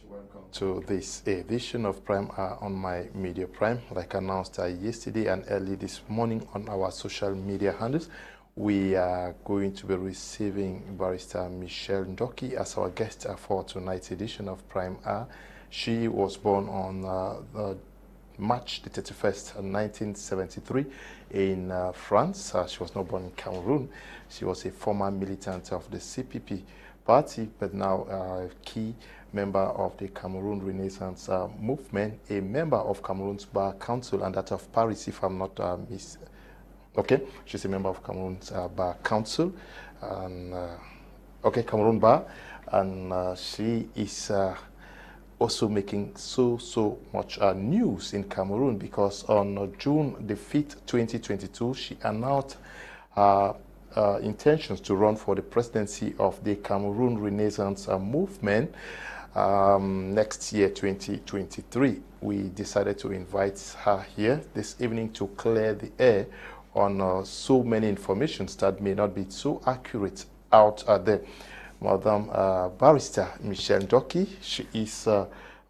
welcome to this edition of Prime on my Media Prime. Like announced yesterday and early this morning on our social media handles, we are going to be receiving Barrister Michele Ndoki as our guest for tonight's edition of Prime R. She was born on March the 31st, 1973 in France. She was not born in Cameroon. She was a former militant of the CPP party, but now a key member of the Cameroon Renaissance movement, a member of Cameroon's Bar Council and that of Paris, if I'm not okay, she's a member of Cameroon's Bar Council, and okay, Cameroon Bar, and she is also making so much news in Cameroon, because on June the 5th, 2022, she announced intentions to run for the presidency of the Cameroon Renaissance movement next year, 2023. We decided to invite her here this evening to clear the air on so many informations that may not be so accurate out there. Madam Barrister Michele Ndoki, she is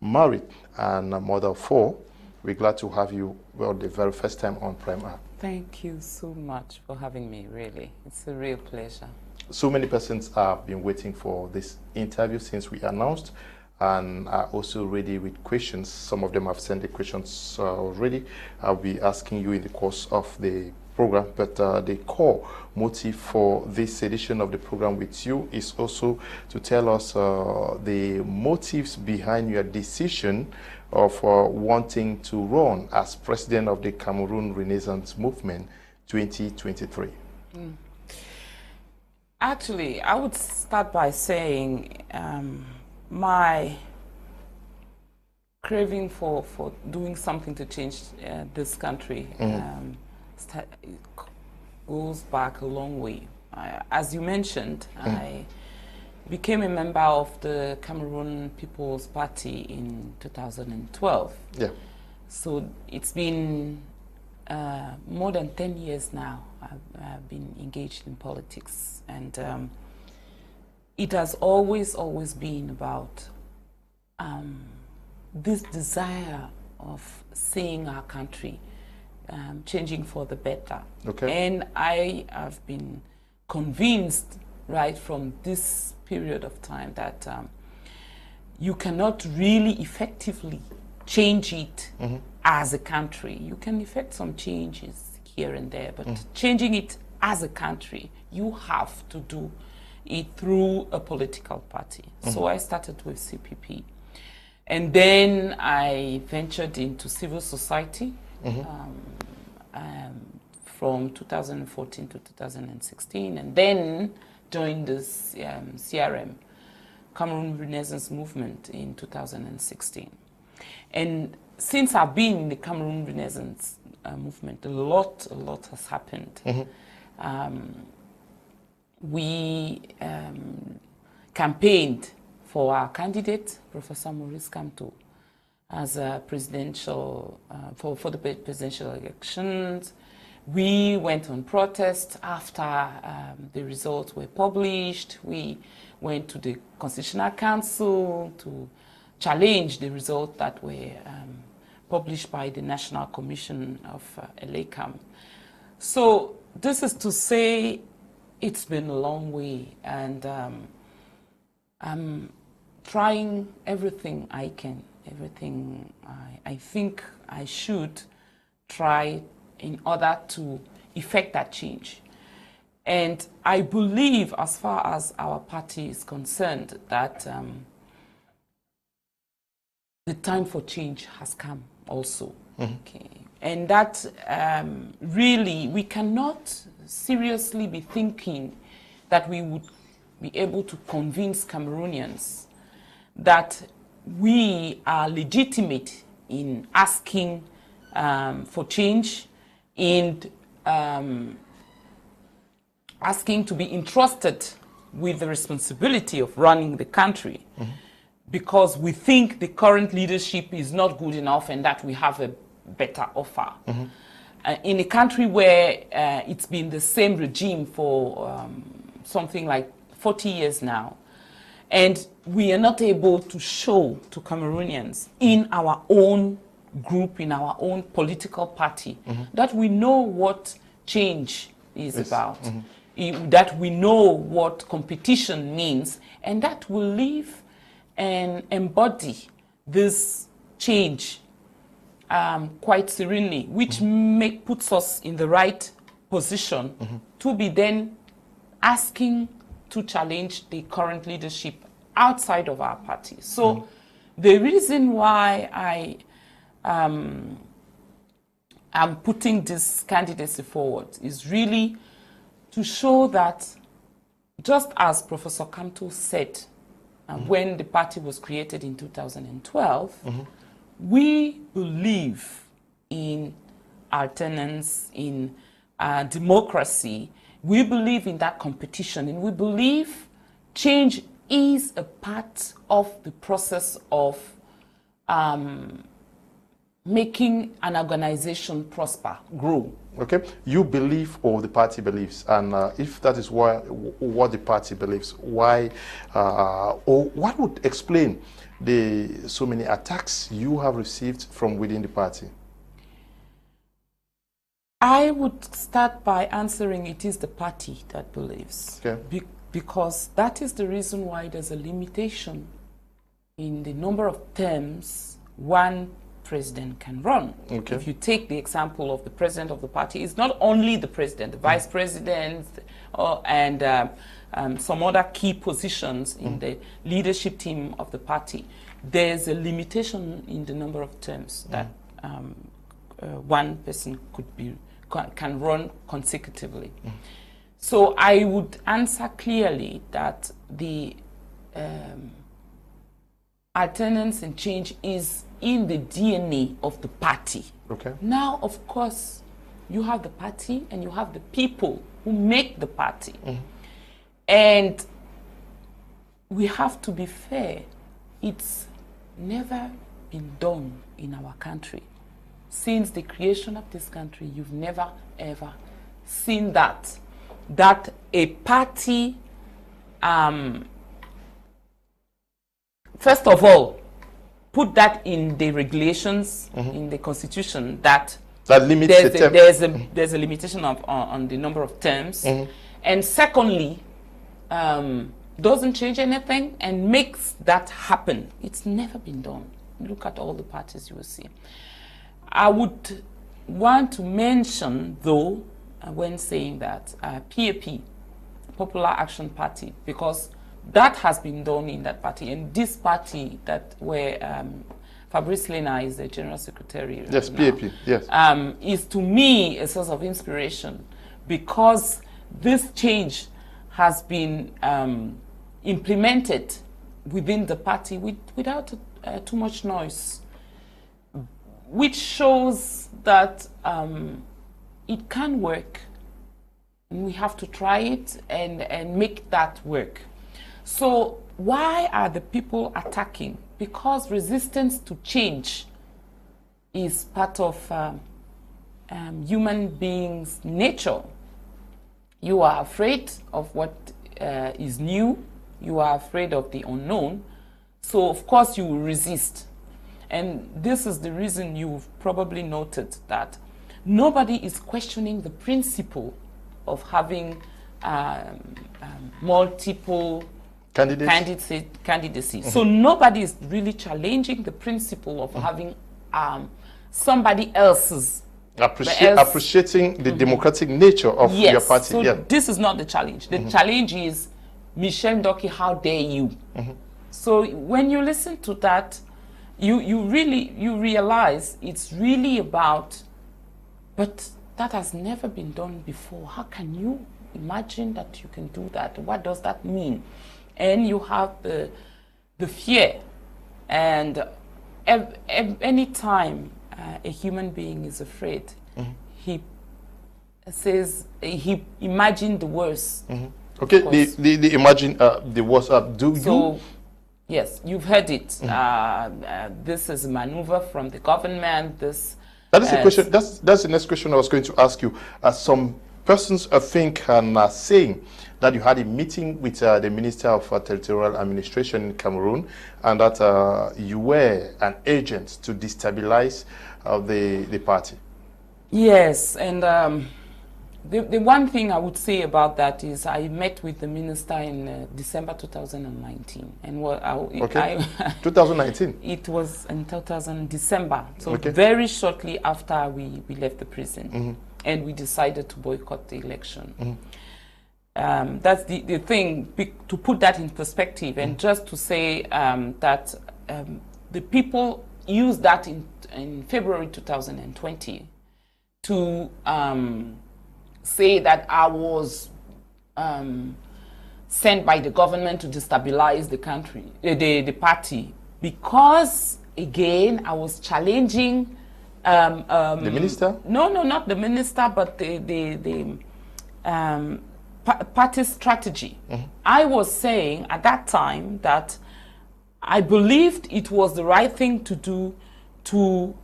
married and a mother of 4. We're glad to have you, well, the very first time on Prime R. Thank you so much for having me, really. It's a real pleasure. So many persons have been waiting for this interview since we announced, and are also ready with questions. Some of them have sent the questions already. I'll be asking you in the course of the program, but the core motive for this edition of the program with you is also to tell us the motives behind your decision of wanting to run as president of the Cameroon Renaissance Movement 2023. Actually, I would start by saying my craving for doing something to change this country goes back a long way. As you mentioned, I became a member of the Cameroon People's Party in 2012. Yeah. So it's been more than 10 years now I've been engaged in politics, and it has always been about this desire of seeing our country changing for the better. Okay. And I have been convinced right from this period of time that you cannot really effectively change it as a country. You can effect some changes here and there, but changing it as a country, you have to do it through a political party. So I started with CPP. And then I ventured into civil society from 2014 to 2016, and then joined this CRM, Cameroon Renaissance Movement, in 2016. And since I've been in the Cameroon Renaissance movement, a lot has happened. We campaigned for our candidate, Professor Maurice Kamto, as a presidential, for the presidential elections. We went on protest after the results were published. We went to the Constitutional Council to challenge the results that were published by the National Commission of ELECAM. So this is to say it's been a long way, and I'm trying everything I can, everything I think I should try in order to effect that change. And I believe, as far as our party is concerned, that the time for change has come also. Okay. And that really, we cannot seriously be thinking that we would be able to convince Cameroonians that we are legitimate in asking for change, in asking to be entrusted with the responsibility of running the country, because we think the current leadership is not good enough and that we have a better offer. In a country where it's been the same regime for something like 40 years now, And we are not able to show to Cameroonians in our own group, in our own political party, that we know what change is about, that we know what competition means, and that we live and embody this change quite serenely, which puts us in the right position to be then asking to challenge the current leadership outside of our party. So the reason why I'm putting this candidacy forward is really to show that, just as Professor Kamto said, when the party was created in 2012, we believe in alternance, in democracy. We believe in that competition, and we believe change is a part of the process of making an organization prosper, grow. Okay, you believe, or the party believes, and if that is what the party believes, why, or what would explain the so many attacks you have received from within the party? I would start by answering it is the party that believes. Okay. Because that is the reason why there's a limitation in the number of terms one president can run. Okay. If you take the example of the president of the party, it's not only the president, the vice president, and some other key positions in the leadership team of the party. There's a limitation in the number of terms that one person can run consecutively. So I would answer clearly that the alternance and change is in the DNA of the party. Okay. Now, of course, you have the party and you have the people who make the party. And we have to be fair. It's never been done in our country. Since the creation of this country, you've never, ever seen that a party, first of all, put that in the regulations, in the constitution, that limits there's a limitation on the number of terms. And secondly, doesn't change anything and makes that happen. It's never been done. Look at all the parties you will see. I would want to mention, though, when saying that, PAP, Popular Action Party, because that has been done in that party. And this party that where Fabrice Lena is the General Secretary yes, now, PAP, yes. Is to me a source of inspiration, because this change has been implemented within the party without too much noise, which shows that it can work. And we have to try it and make that work. So why are the people attacking? Because resistance to change is part of human beings' nature. You are afraid of what is new. You are afraid of the unknown. So of course you will resist. And this is the reason you've probably noted that nobody is questioning the principle of having multiple candidacy. So nobody is really challenging the principle of having somebody else's. Appreciating the democratic nature of your party. So this is not the challenge. The challenge is, Michele Ndoki, how dare you? So when you listen to that, you realize it's really about, but that has never been done before. How can you imagine that you can do that? What does that mean? And you have the fear. And any time a human being is afraid, he says, he imagined the worst. Okay, the imagine the worst. Yes, you've heard it. This is a maneuver from the government. That is the question. That's the next question I was going to ask you. Some persons think and are saying that you had a meeting with the Minister of Territorial Administration in Cameroon, and that you were an agent to destabilize the party. Yes, and the one thing I would say about that is I met with the minister in December 2019, and what 2019. It was in December, so very shortly after we left the prison, and we decided to boycott the election. That's the thing, to put that in perspective, and just to say that the people used that in February 2020 to say that I was sent by the government to destabilize the country, the party, because again I was challenging the minister. No, not the minister, but the party strategy. I was saying at that time that I believed it was the right thing to do to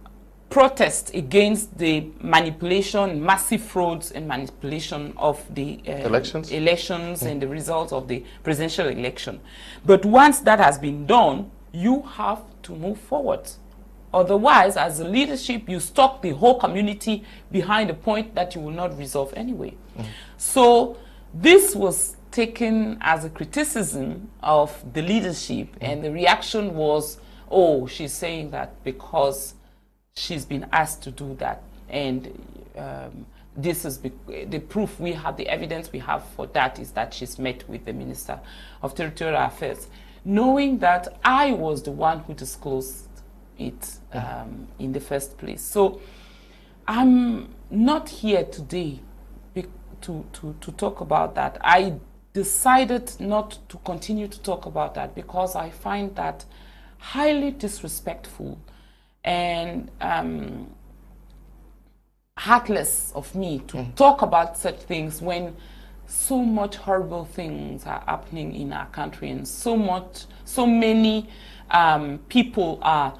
protest against the manipulation, massive frauds and manipulation of the elections and the results of the presidential election. But once that has been done, you have to move forward. Otherwise, as a leadership, you stuck the whole community behind a point that you will not resolve anyway. So this was taken as a criticism of the leadership, and the reaction was, oh, she's saying that because she's been asked to do that, and this is the proof we have, the evidence we have for that is that she's met with the Minister of Territorial Affairs, knowing that I was the one who disclosed it in the first place. So I'm not here today to talk about that. I decided not to continue to talk about that because I find that highly disrespectful and heartless of me to talk about such things when so much horrible things are happening in our country, and so many people are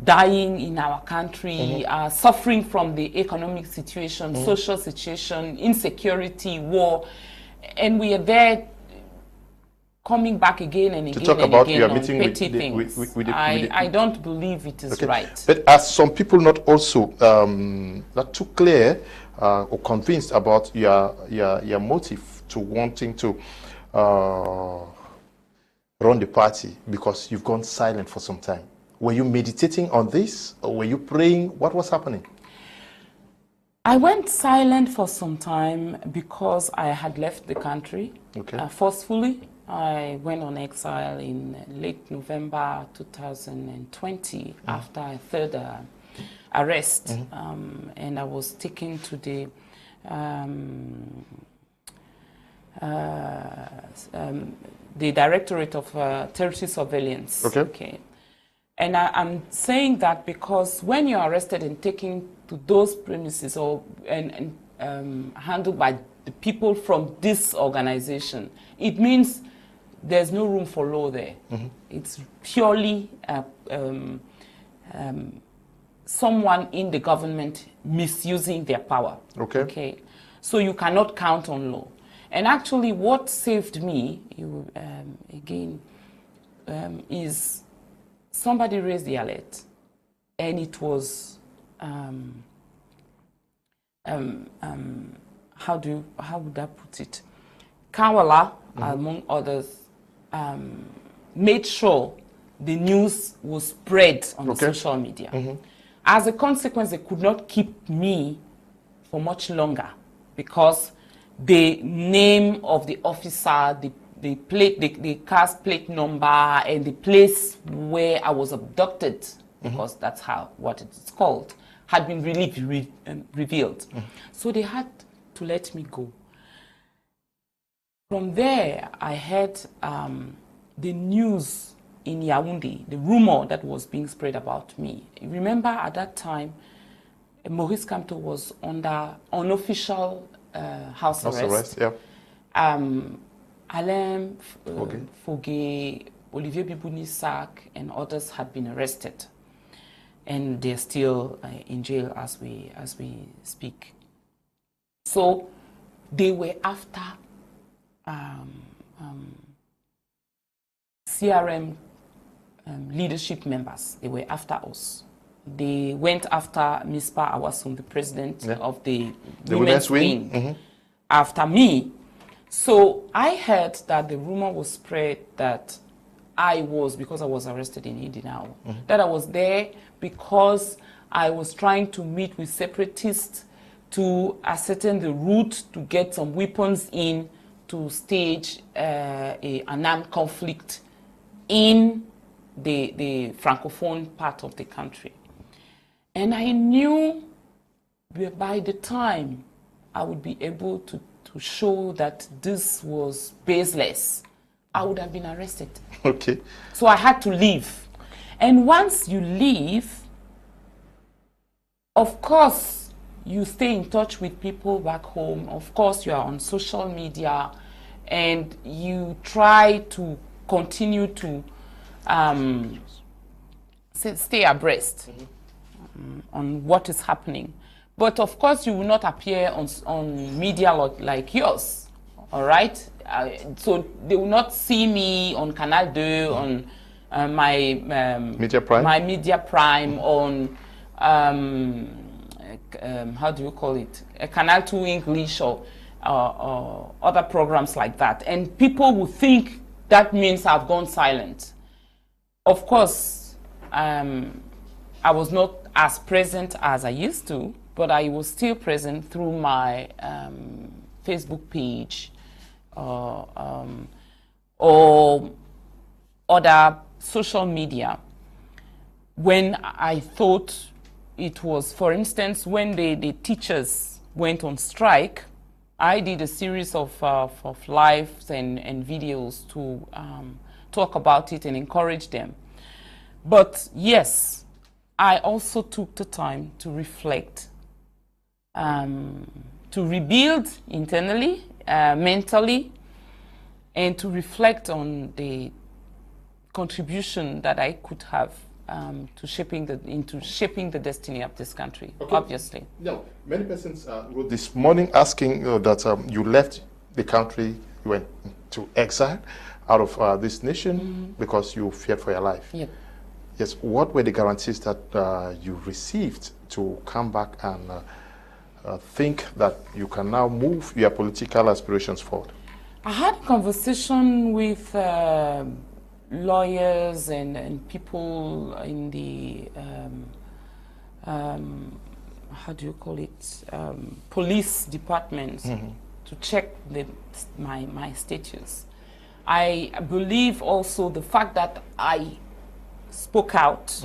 dying in our country, are suffering from the economic situation, social situation, insecurity, war, and we are there coming back again and again to talk and about again your on meeting petty with things. the I don't believe it is right. But are some people not also not too clear or convinced about your motive to wanting to run the party, because you've gone silent for some time? Were you meditating on this, or were you praying? What was happening? I went silent for some time because I had left the country forcefully. I went on exile in late November 2020 after a third arrest, and I was taken to the Directorate of Territory Surveillance. And I'm saying that because when you're arrested and taken to those premises and handled by the people from this organization, it means there's no room for law there. It's purely someone in the government misusing their power. So you cannot count on law. And actually what saved me, is somebody raised the alert, and it was how would I put it? Kawala, among others, made sure the news was spread on social media. As a consequence, they could not keep me for much longer because the name of the officer, the plate, the car's plate number, and the place where I was abducted, because that's what it's called, had been really revealed. So they had to let me go. From there, I heard the news in Yaoundé, the rumor that was being spread about me. Remember, at that time, Maurice Kamto was under unofficial house arrest. Alain Foguet, Olivier Bibounissak, and others had been arrested, and they're still in jail as we speak. So they were after CRM leadership members. They were after us. They went after Mispa Awasun, the president of the women's wing, after me. So I heard that the rumor was spread that I was, because I was arrested in Idinao, that I was there because I was trying to meet with separatists to ascertain the route to get some weapons in to stage an armed conflict in the Francophone part of the country. And I knew by the time I would be able to show that this was baseless, I would have been arrested. Okay. So I had to leave. And once you leave, of course, you stay in touch with people back home. Of course, you are on social media, and you try to continue to stay abreast on what is happening. But of course, you will not appear on media like yours, all right? So they will not see me on Canal 2, on my Media Prime, on how do you call it? Canal 2 English or other programs like that. And people will think that means I've gone silent. Of course, I was not as present as I used to, but I was still present through my Facebook page or other social media. When I thought it was, for instance, when the teachers went on strike, I did a series of lives and videos to talk about it and encourage them. But yes, I also took the time to reflect, to rebuild internally, mentally, and to reflect on the contribution that I could have into shaping the destiny of this country, obviously. No, many persons wrote this morning asking that you left the country, you went to exile out of this nation because you feared for your life. Yep. Yes, what were the guarantees that you received to come back and think that you can now move your political aspirations forward? I had a conversation with lawyers and people in the, how do you call it, police departments to check my status. I believe also the fact that I spoke out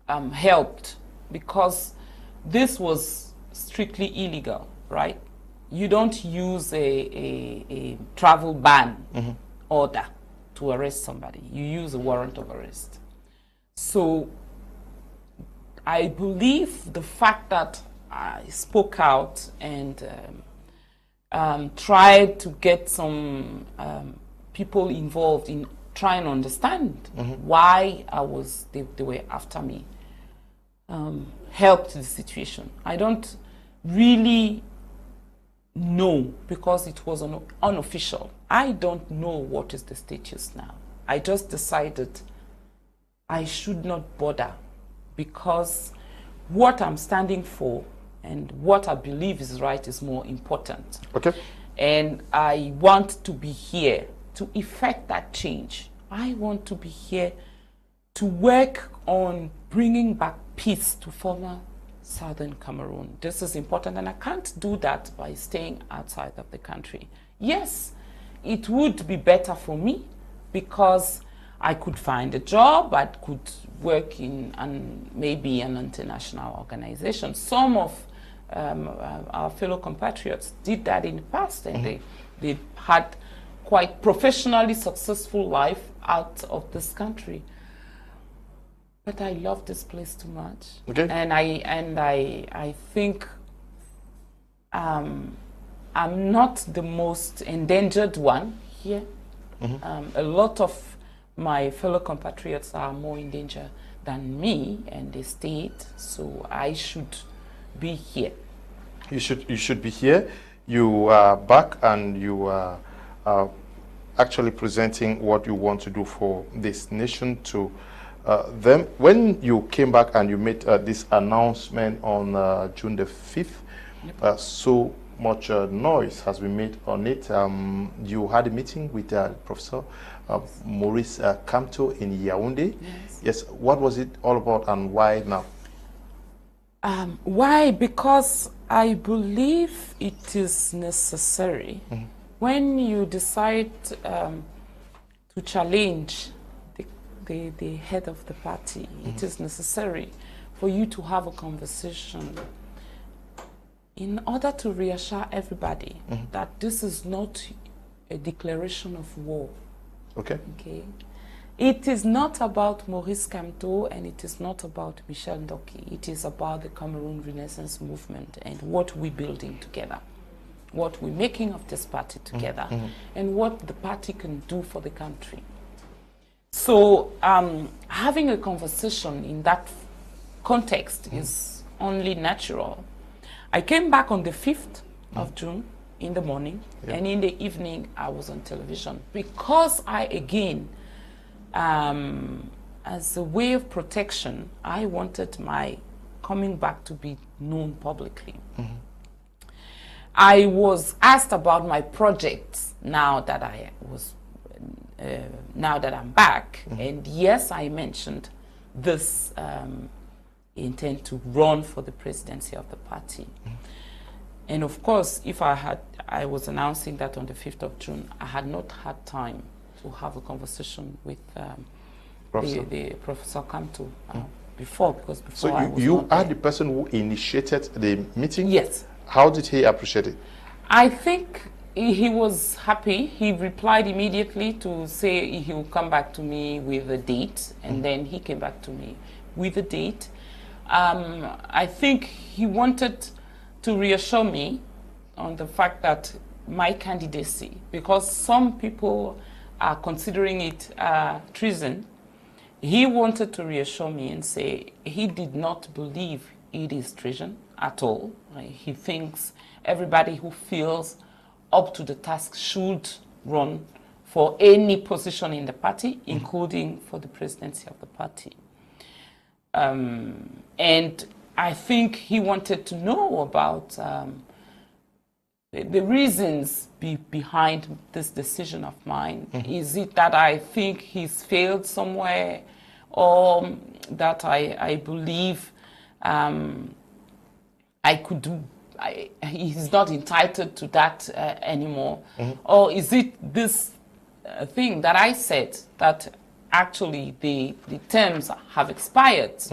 helped, because this was strictly illegal, right? You don't use a travel ban order to arrest somebody. You use a warrant of arrest. So I believe the fact that I spoke out and tried to get some people involved in trying to understand why they were after me, helped the situation. I don't really know, because it was unofficial. I don't know what is the status now. I just decided I should not bother, because what I'm standing for and what I believe is right is more important. Okay. And I want to be here to effect that change. I want to be here to work on bringing back peace to former Southern Cameroon. This is important, and I can't do that by staying outside of the country. Yes, it would be better for me, because I could find a job, I could work in maybe an international organization. Some of our fellow compatriots did that in the past, and they had quite professionally successful life out of this country. But I love this place too much. Okay. And I think I'm not the most endangered one here. A lot of my fellow compatriots are more in danger than me, and they stayed, so I should be here. You should be here. you are back and you are actually presenting what you want to do for this nation to them. When you came back and you made this announcement on June the 5th, so much noise has been made on it. You had a meeting with Professor Maurice Kamto in Yaoundé. Yes. Yes. What was it all about and why now? Why? Because I believe it is necessary when you decide to challenge the head of the party. It is necessary for you to have a conversation in order to reassure everybody that this is not a declaration of war. Okay. Okay. It is not about Maurice Kamto and it is not about Michele Ndoki. It is about the Cameroon Renaissance movement and what we're building together, what we're making of this party together, and what the party can do for the country. So having a conversation in that context is only natural. I came back on the 5th of June in the morning, and in the evening I was on television because I, again, as a way of protection, I wanted my coming back to be known publicly. I was asked about my projects now that I'm back, and yes, I mentioned this intent to run for the presidency of the party. And of course, if I was announcing that on the 5th of June, I had not had time to have a conversation with the Professor Kamto before, because before so I was you not are there. the person who initiated the meeting? Yes. How did he appreciate it? I think he was happy. He replied immediately to say he will come back to me with a date, and then he came back to me with a date. I think he wanted to reassure me on the fact that my candidacy, because some people are considering it treason, he wanted to reassure me and say he did not believe it is treason at all. He thinks everybody who feels up to the task should run for any position in the party, including for the presidency of the party. And I think he wanted to know about the reasons behind this decision of mine. Is it that I think he's failed somewhere, or that I believe I could do, he's not entitled to that anymore? Or is it this thing that I said that actually the terms have expired?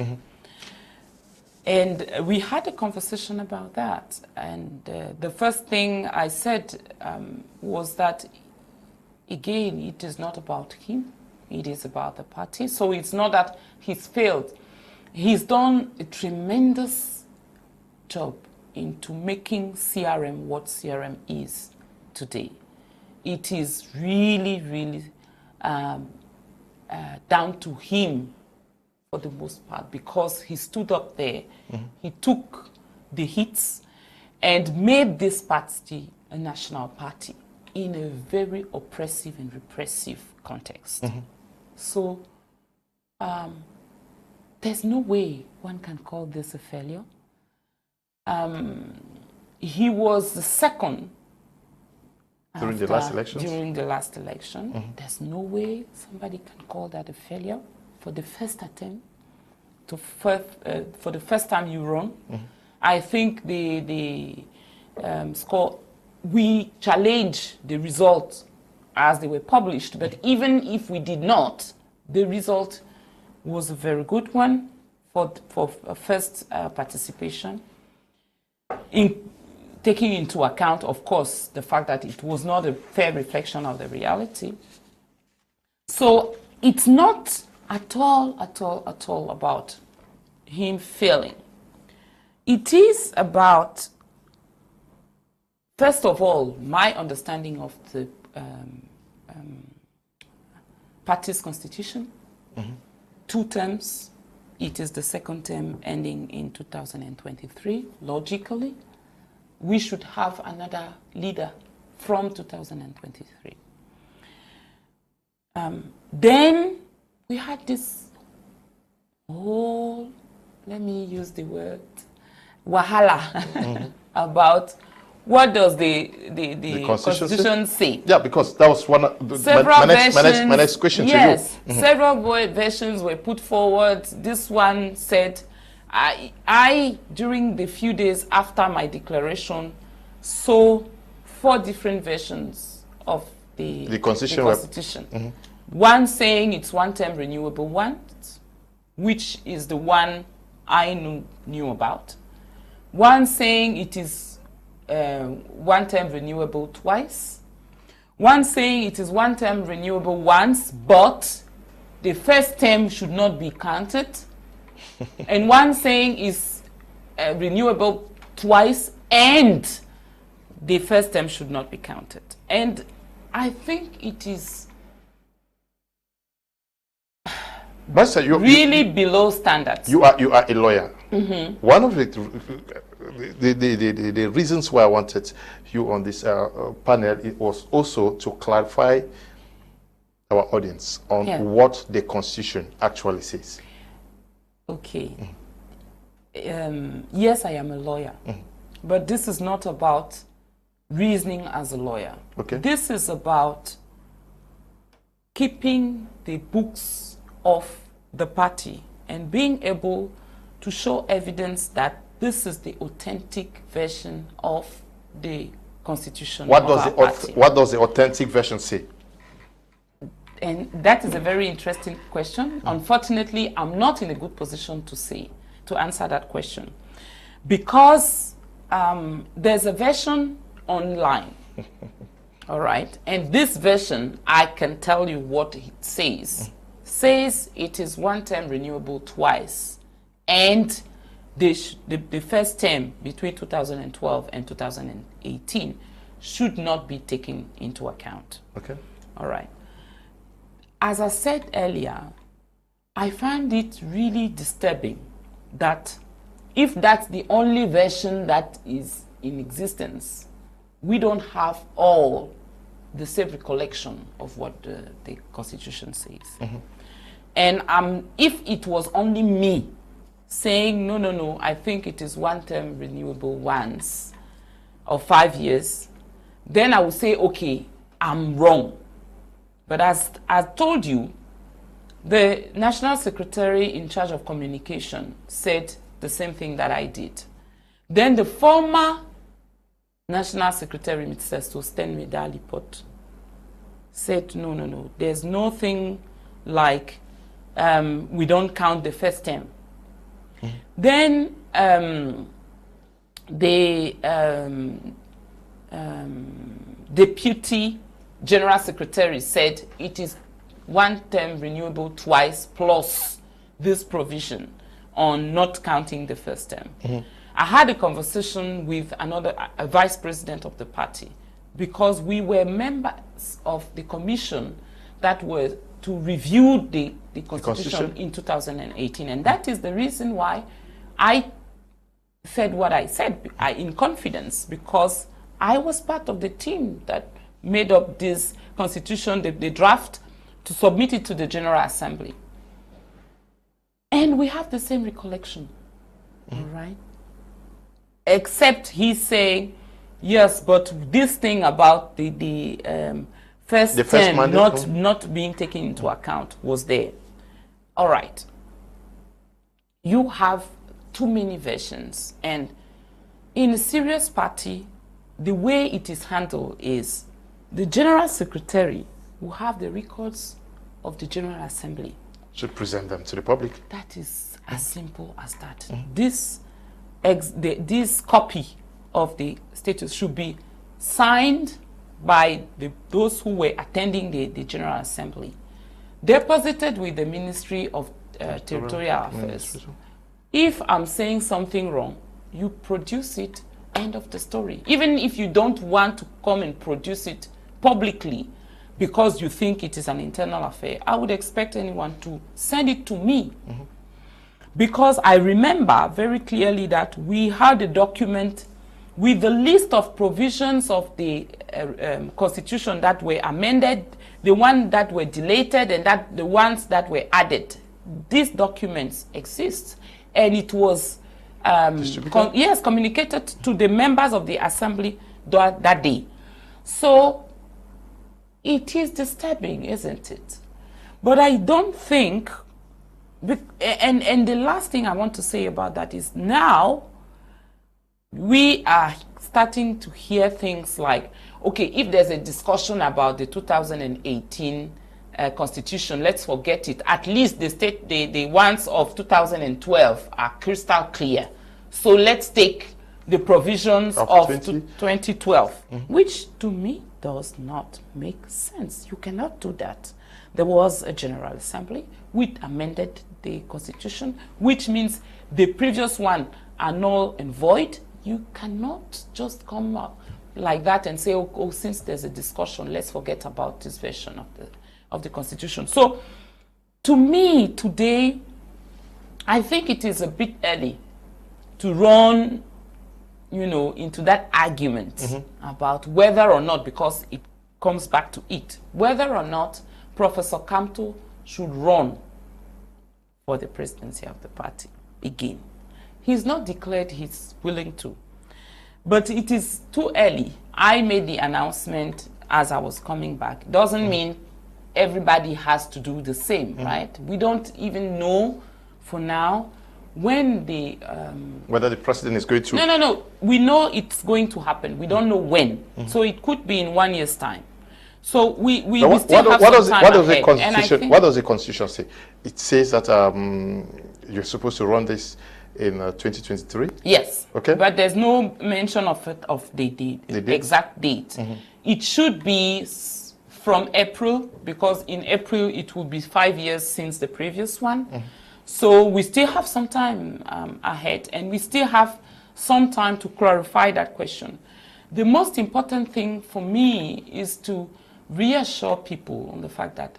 And we had a conversation about that. And the first thing I said was that, again, it is not about him. It is about the party. So it's not that he's failed. He's done a tremendous job into making CRM what CRM is today. It is really, really down to him for the most part, because he stood up there, he took the hits and made this party a national party in a very oppressive and repressive context. So there's no way one can call this a failure. He was the second during the last elections? During the last election. There's no way somebody can call that a failure. For the first attempt, for the first time you run, I think the score, we challenge the results as they were published, but even if we did not, the result was a very good one for first participation, taking into account, of course, the fact that it was not a fair reflection of the reality. So it's not at all about him failing. It is about, first of all, my understanding of the party's constitution. 2 terms. It is the second term ending in 2023, logically. we should have another leader from 2023. Then we had this whole, let me use the word, wahala about what does the Constitution say? Yeah, because that was one of my next question to you. Yes, several versions were put forward. This one said, I during the few days after my declaration, saw 4 different versions of the Constitution. One saying it's one-term renewable once, which is the one I knew about. One saying it is one-term renewable twice. One saying it is one-term renewable once, but the first term should not be counted. And one saying is renewable twice and the first term should not be counted. And I think it is really below standards. You are a lawyer. One of the reasons why I wanted you on this panel, it was also to clarify our audience on what the Constitution actually says. Okay. Yes, I am a lawyer, but this is not about reasoning as a lawyer. Okay. This is about keeping the books of the party and being able to show evidence that this is the authentic version of the Constitution what of our party. What does the authentic version say? And that is a very interesting question. Unfortunately, I'm not in a good position to answer that question, because there's a version online. All right, and this version, I can tell you what it says. Says it is one-term renewable twice, and the first term between 2012 and 2018 should not be taken into account. Okay. All right. As I said earlier, I find it really disturbing that if that's the only version that is in existence, we don't have all the same recollection of what the Constitution says. And if it was only me saying, no, I think it is one-term renewable once or 5 years, then I would say, okay, I'm wrong. But as I told you, the National Secretary in charge of communication said the same thing that I did. Then the former National Secretary, Mr. Sosten Medalipot, said, no, there's nothing like we don't count the first term. Then the Deputy General Secretary said it is one-term renewable twice plus this provision on not counting the first term. I had a conversation with a vice president of the party, because we were members of the commission that were to review the Constitution in 2018. And that is the reason why I said what I said in confidence, because I was part of the team that made up this Constitution, the draft, to submit it to the General Assembly. And we have the same recollection, all right? Except he's saying, yes, but this thing about the first term not being taken into account was there. All right. You have too many versions. And in a serious party, the way it is handled is the General Secretary will have the records of the General Assembly. Should present them to the public. That is as simple as that. This copy of the status should be signed by those who were attending the General Assembly, deposited with the Ministry of Territorial Affairs. If I'm saying something wrong, you produce it, end of the story. Even if you don't want to come and produce it publicly because you think it is an internal affair, I would expect anyone to send it to me. Because I remember very clearly that we had a document with the list of provisions of the constitution that were amended, the ones that were deleted, and the ones that were added. These documents exist, and it was communicated to the members of the assembly that day. So it is disturbing, isn't it? But I don't think, and the last thing I want to say about that is now we are starting to hear things like, okay, if there's a discussion about the 2018 constitution, let's forget it. At least the ones of 2012 are crystal clear. So let's take the provisions of 2012, which to me does not make sense. You cannot do that. There was a General Assembly which amended the constitution, which means the previous one are null and void. You cannot just come up like that and say, oh, since there's a discussion, let's forget about this version of the constitution. So to me today, I think it is a bit early to run, into that argument about whether or not, because it comes back to it, whether or not Professor Kamto should run for the presidency of the party again. He's not declared he's willing to, but it is too early. I made the announcement as I was coming back. Doesn't mean everybody has to do the same, right? We don't even know for now when the whether the president is going to. No. We know it's going to happen. We don't know when. So it could be in 1 year's time. So we still have some time ahead. What does the constitution say? It says that you're supposed to run this in 2023. Yes. Okay. But there's no mention of the exact date. It should be from April, because in April it will be 5 years since the previous one. So we still have some time ahead, and we still have some time to clarify that question. The most important thing for me is to reassure people on the fact that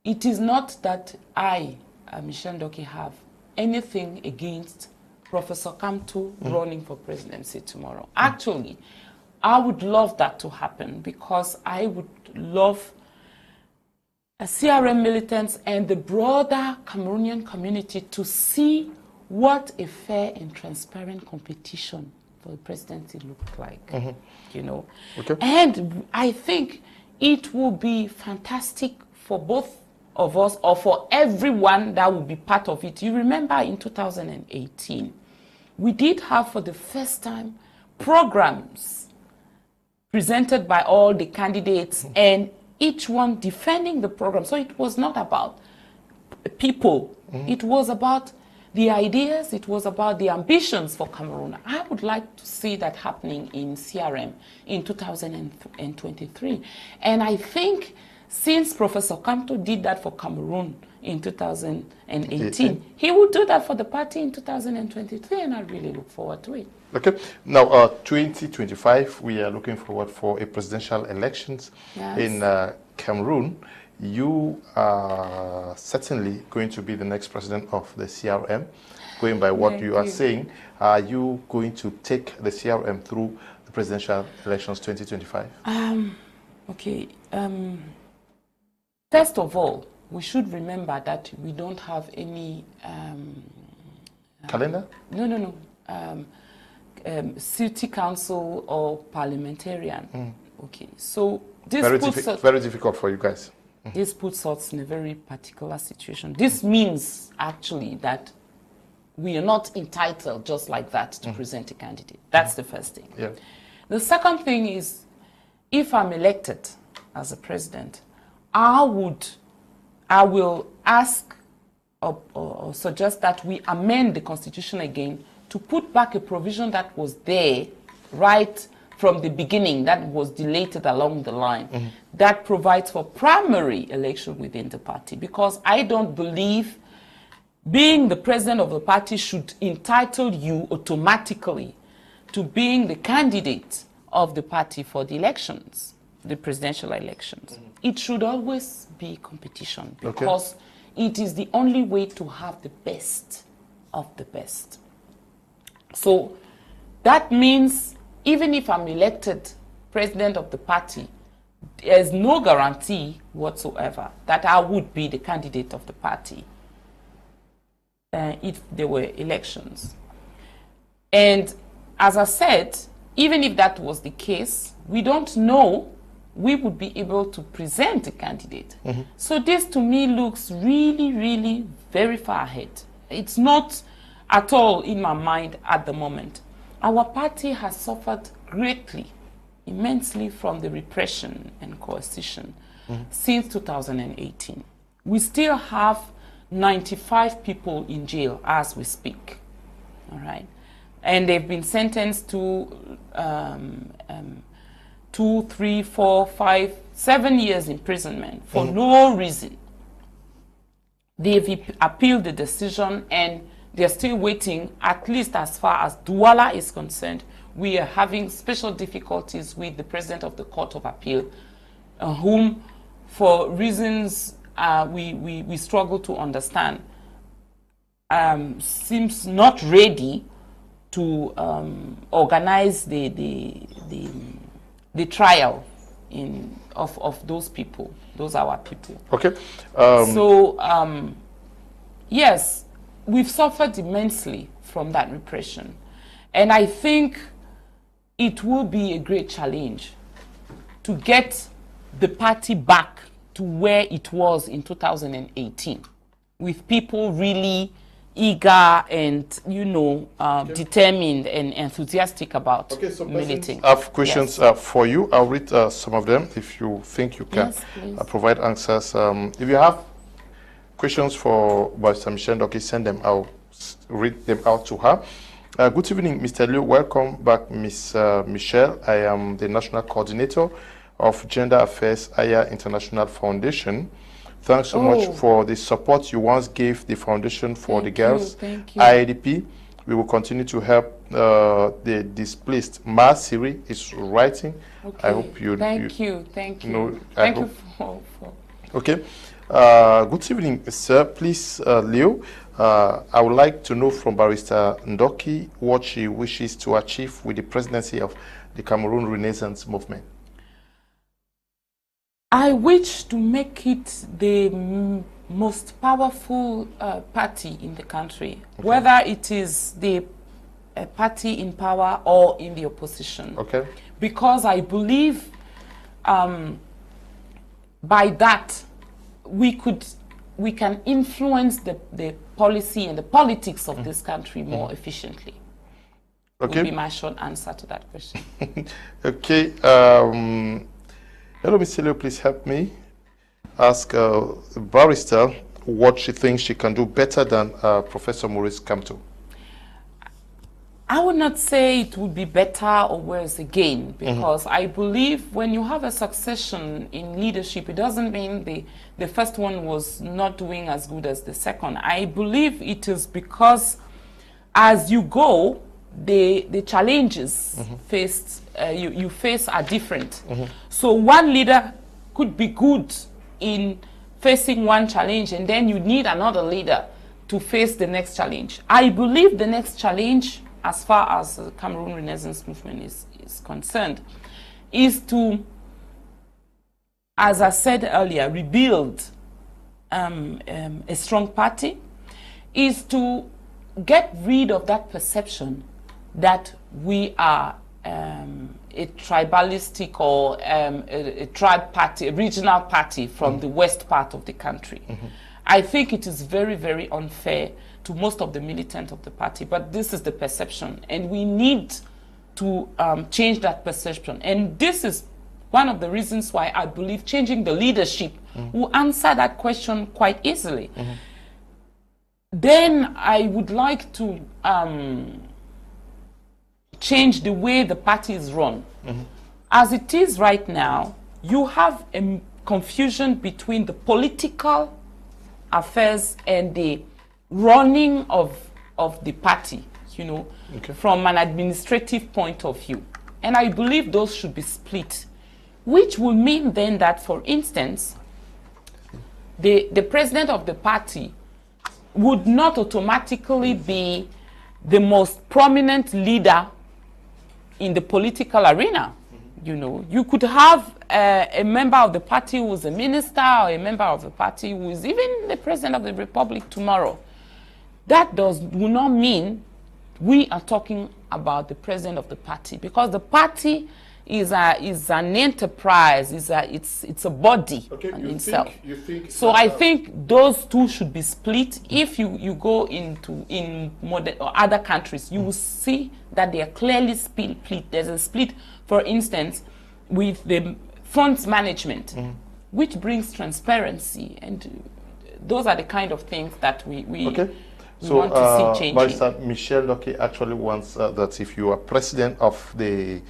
it is not that I, Michele Ndoki, have anything against Professor Kamto running for presidency tomorrow. Actually, I would love that to happen, because I would love CRM militants and the broader Cameroonian community to see what a fair and transparent competition for the presidency looked like, Okay. And I think it will be fantastic for both of us, or for everyone that will be part of it. You remember in 2018, we did have for the first time programs presented by all the candidates, and each one defending the program. So it was not about people. It was about the ideas. It was about the ambitions for Cameroon. I would like to see that happening in CRM in 2023. And I think since Professor Kamto did that for Cameroon in 2018, he will do that for the party in 2023, and I really look forward to it. Okay. Now, 2025, we are looking forward for a presidential elections in Cameroon. You are certainly going to be the next president of the CRM. Going by what you are saying, are you going to take the CRM through the presidential elections 2025? Okay. First of all, we should remember that we don't have any calendar? No. City council or parliamentarian. Okay, so this very difficult for you guys. This puts us in a very particular situation. This means actually that we are not entitled just like that to present a candidate. That's the first thing. Yeah. The second thing is, if I'm elected as a president, I will ask or suggest that we amend the constitution again to put back a provision that was there right from the beginning, that was deleted along the line, that provides for primary election within the party. Because I don't believe being the president of the party should entitle you automatically to being the candidate of the party for the elections, the presidential elections. It should always be competition, because it is the only way to have the best of the best. So that means even if I'm elected president of the party, there's no guarantee whatsoever that I would be the candidate of the party if there were elections. And as I said, even if that was the case, we don't know we would be able to present a candidate. So this to me looks really, really very far ahead. It's not at all in my mind at the moment. Our party has suffered greatly, immensely from the repression and coercion since 2018. We still have 95 people in jail as we speak, all right? And they've been sentenced to 2, 3, 4, 5, 7 years imprisonment for no reason. They've appealed the decision and they're still waiting, at least as far as Douala is concerned. We are having special difficulties with the President of the Court of Appeal, whom, for reasons we struggle to understand, seems not ready to organize the trial of those people, those our people. Okay. Yes, we've suffered immensely from that repression. And I think it will be a great challenge to get the party back to where it was in 2018, with people really eager and, you know, determined and enthusiastic about militing. I have questions for you. I'll read some of them if you think you can provide answers. If you have questions for Barrister Michele Ndoki, send them. I'll read them out to her. Good evening, Mr. Liu. Welcome back, Ms. Michele. I am the National Coordinator of Gender Affairs Aya International Foundation. Thanks so much for the support you once gave the Foundation for the Girls, IADP. We will continue to help the displaced. Ma Siri is writing. I hope you... Thank you. Thank you. Know, thank you for... Okay. Good evening, sir. Please, Leo, I would like to know from Barrister Ndoki what she wishes to achieve with the presidency of the Cameroon Renaissance Movement. I wish to make it the most powerful party in the country, whether it is the party in power or in the opposition. Okay. Because I believe by that we can influence the policy and the politics of this country more efficiently. Okay. Would be my short answer to that question. Okay. Hello, Mr. Leo, please help me ask Barrister what she thinks she can do better than Professor Maurice Kamto. I would not say it would be better or worse again, because I believe when you have a succession in leadership, it doesn't mean the first one was not doing as good as the second. I believe it is because as you go, the challenges faced you face are different. So one leader could be good in facing one challenge, and then you need another leader to face the next challenge. I believe the next challenge, as far as the Cameroon Renaissance Movement is concerned, is to, as I said earlier, rebuild a strong party, is to get rid of that perception that we are a tribalistic or a tribe party, a regional party from the west part of the country. I think it is very, very unfair to most of the militants of the party, but this is the perception, and we need to change that perception. And this is one of the reasons why I believe changing the leadership will answer that question quite easily. Then I would like to change the way the party is run. As it is right now, you have a confusion between the political affairs and the running of the party, you know, from an administrative point of view. And I believe those should be split, which will mean then that, for instance, the president of the party would not automatically be the most prominent leader in the political arena. You know, you could have a member of the party who is a minister, or a member of the party who is even the president of the republic tomorrow. That will not mean we are talking about the president of the party, because the party is an enterprise, it's a body in itself. So I think those two should be split. If you go in modern or other countries, you will see that they are clearly split. There's a split, for instance, with the funds management, which brings transparency, and those are the kind of things that we want to see changing. Barrister Michele Ndoki actually wants that if you are president of the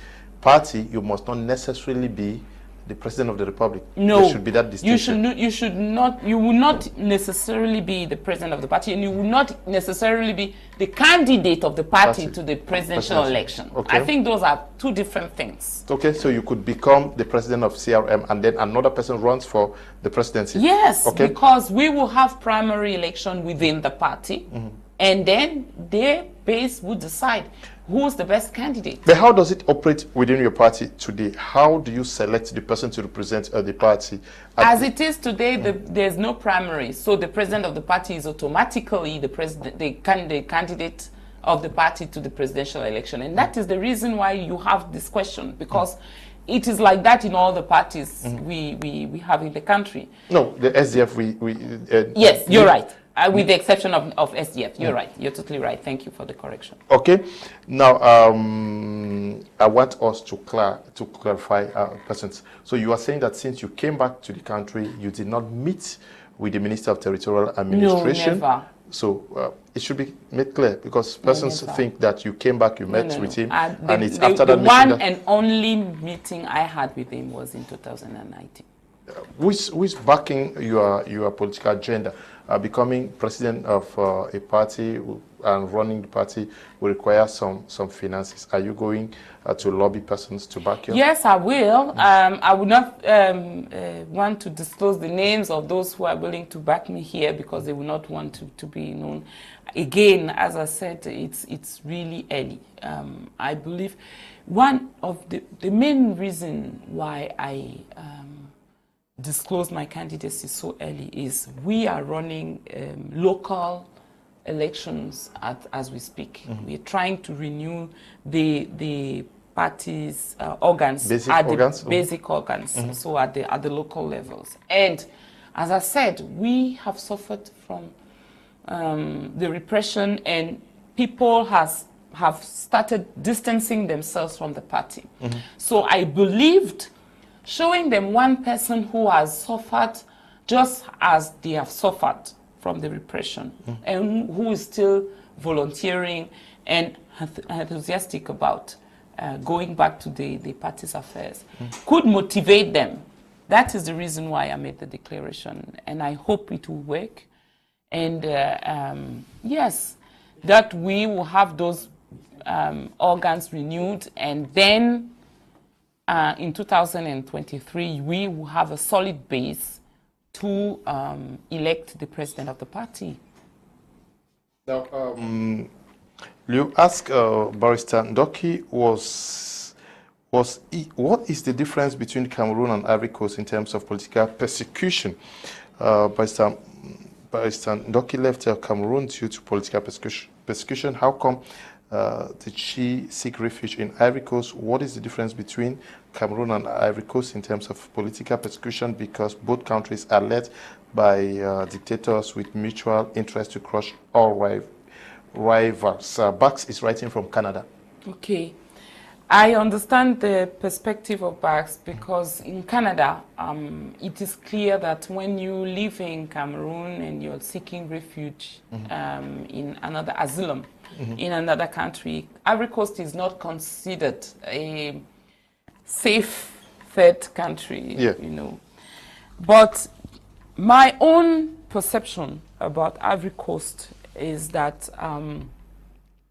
party, you must not necessarily be the president of the republic. No, there should be that distinction. You will not necessarily be the president of the party, and you will not necessarily be the candidate of the party to the presidential election. Okay. I think those are two different things. Okay, so you could become the president of CRM and then another person runs for the presidency. Yes, okay, because we will have primary election within the party, and then their base would decide who's the best candidate. But how does it operate within your party today? How do you select the person to represent the party? As it is today, there's no primary, so the president of the party is automatically the candidate of the party to the presidential election, and that is the reason why you have this question, because it is like that in all the parties we have in the country. No, the SDF yes, you're right. With the exception of SDF, you're right. You're totally right. Thank you for the correction. Okay. Now, I want us to clarify persons. So you are saying that since you came back to the country, you did not meet with the Minister of Territorial Administration? No, never. So it should be made clear, because persons think that you came back, you met with him, and it's after that meeting. The one and only meeting I had with him was in 2019. Who is backing your political agenda? Becoming president of a party and running the party will require some finances. Are you going to lobby persons to back you? Yes, I will. I would not want to disclose the names of those who are willing to back me here, because they will not want to be known. Again, as I said, it's really early. I believe one of the main reason why I disclose my candidacy so early is we are running local elections as we speak. We are trying to renew the party's organs, basic organs, so at the local levels. And as I said, we have suffered from the repression, and people have started distancing themselves from the party. So I believed showing them one person who has suffered just as they have suffered from the repression, and who is still volunteering and enthusiastic about going back to the party's affairs, could motivate them. That is the reason why I made the declaration, and I hope it will work. And yes, that we will have those organs renewed, and then in 2023, we will have a solid base to elect the president of the party. Now, you ask Barrister Ndoki, what is the difference between Cameroon and Ivory Coast in terms of political persecution? Barrister Ndoki left Cameroon due to political persecution. How come did she seek refuge in Ivory Coast? What is the difference between Cameroon and Ivory Coast in terms of political persecution? Because both countries are led by dictators with mutual interest to crush all rivals. Bax is writing from Canada. Okay. I understand the perspective of Bax, because in Canada, it is clear that when you live in Cameroon and you're seeking refuge in another asylum, in another country, Ivory Coast is not considered a safe third country, you know. But my own perception about Ivory Coast is that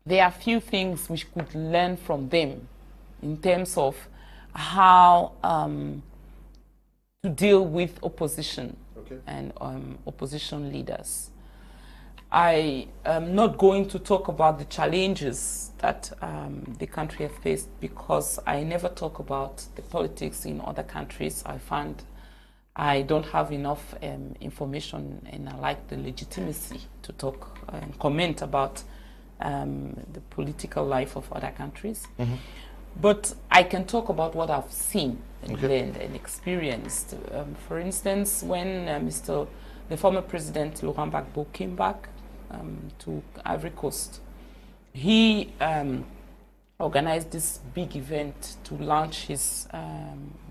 there are few things we could learn from them in terms of how to deal with opposition and opposition leaders. I am not going to talk about the challenges that the country has faced, because I never talk about the politics in other countries. I find I don't have enough information, and I like the legitimacy to talk and comment about the political life of other countries. But I can talk about what I've seen and learned and experienced. For instance, when the former president Laurent Gbagbo came back to Ivory Coast, he organized this big event to launch his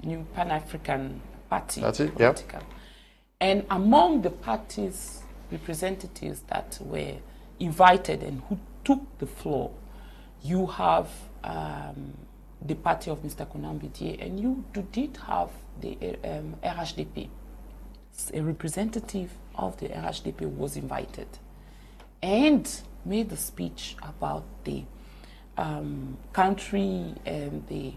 new Pan-African party. That's it, political. And among the party's representatives that were invited and who took the floor, you have the party of Mr. Konambidie, and you did have the RHDP. A representative of the RHDP was invited and made a speech about the country and the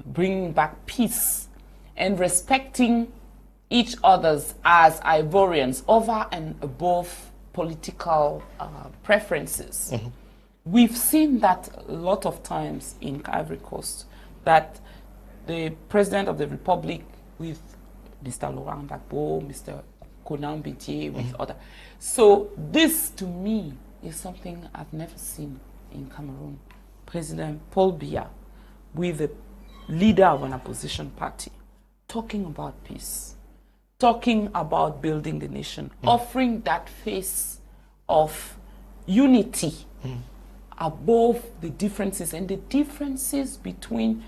bringing back peace and respecting each other's as Ivorians over and above political preferences. We've seen that a lot of times in Ivory Coast, that the President of the Republic with Mr. Laurent Gbagbo, Mr. Konambidie, with other. So this, to me, is something I've never seen in Cameroon. President Paul Biya with the leader of an opposition party talking about peace, talking about building the nation, offering that face of unity above the differences, and the differences between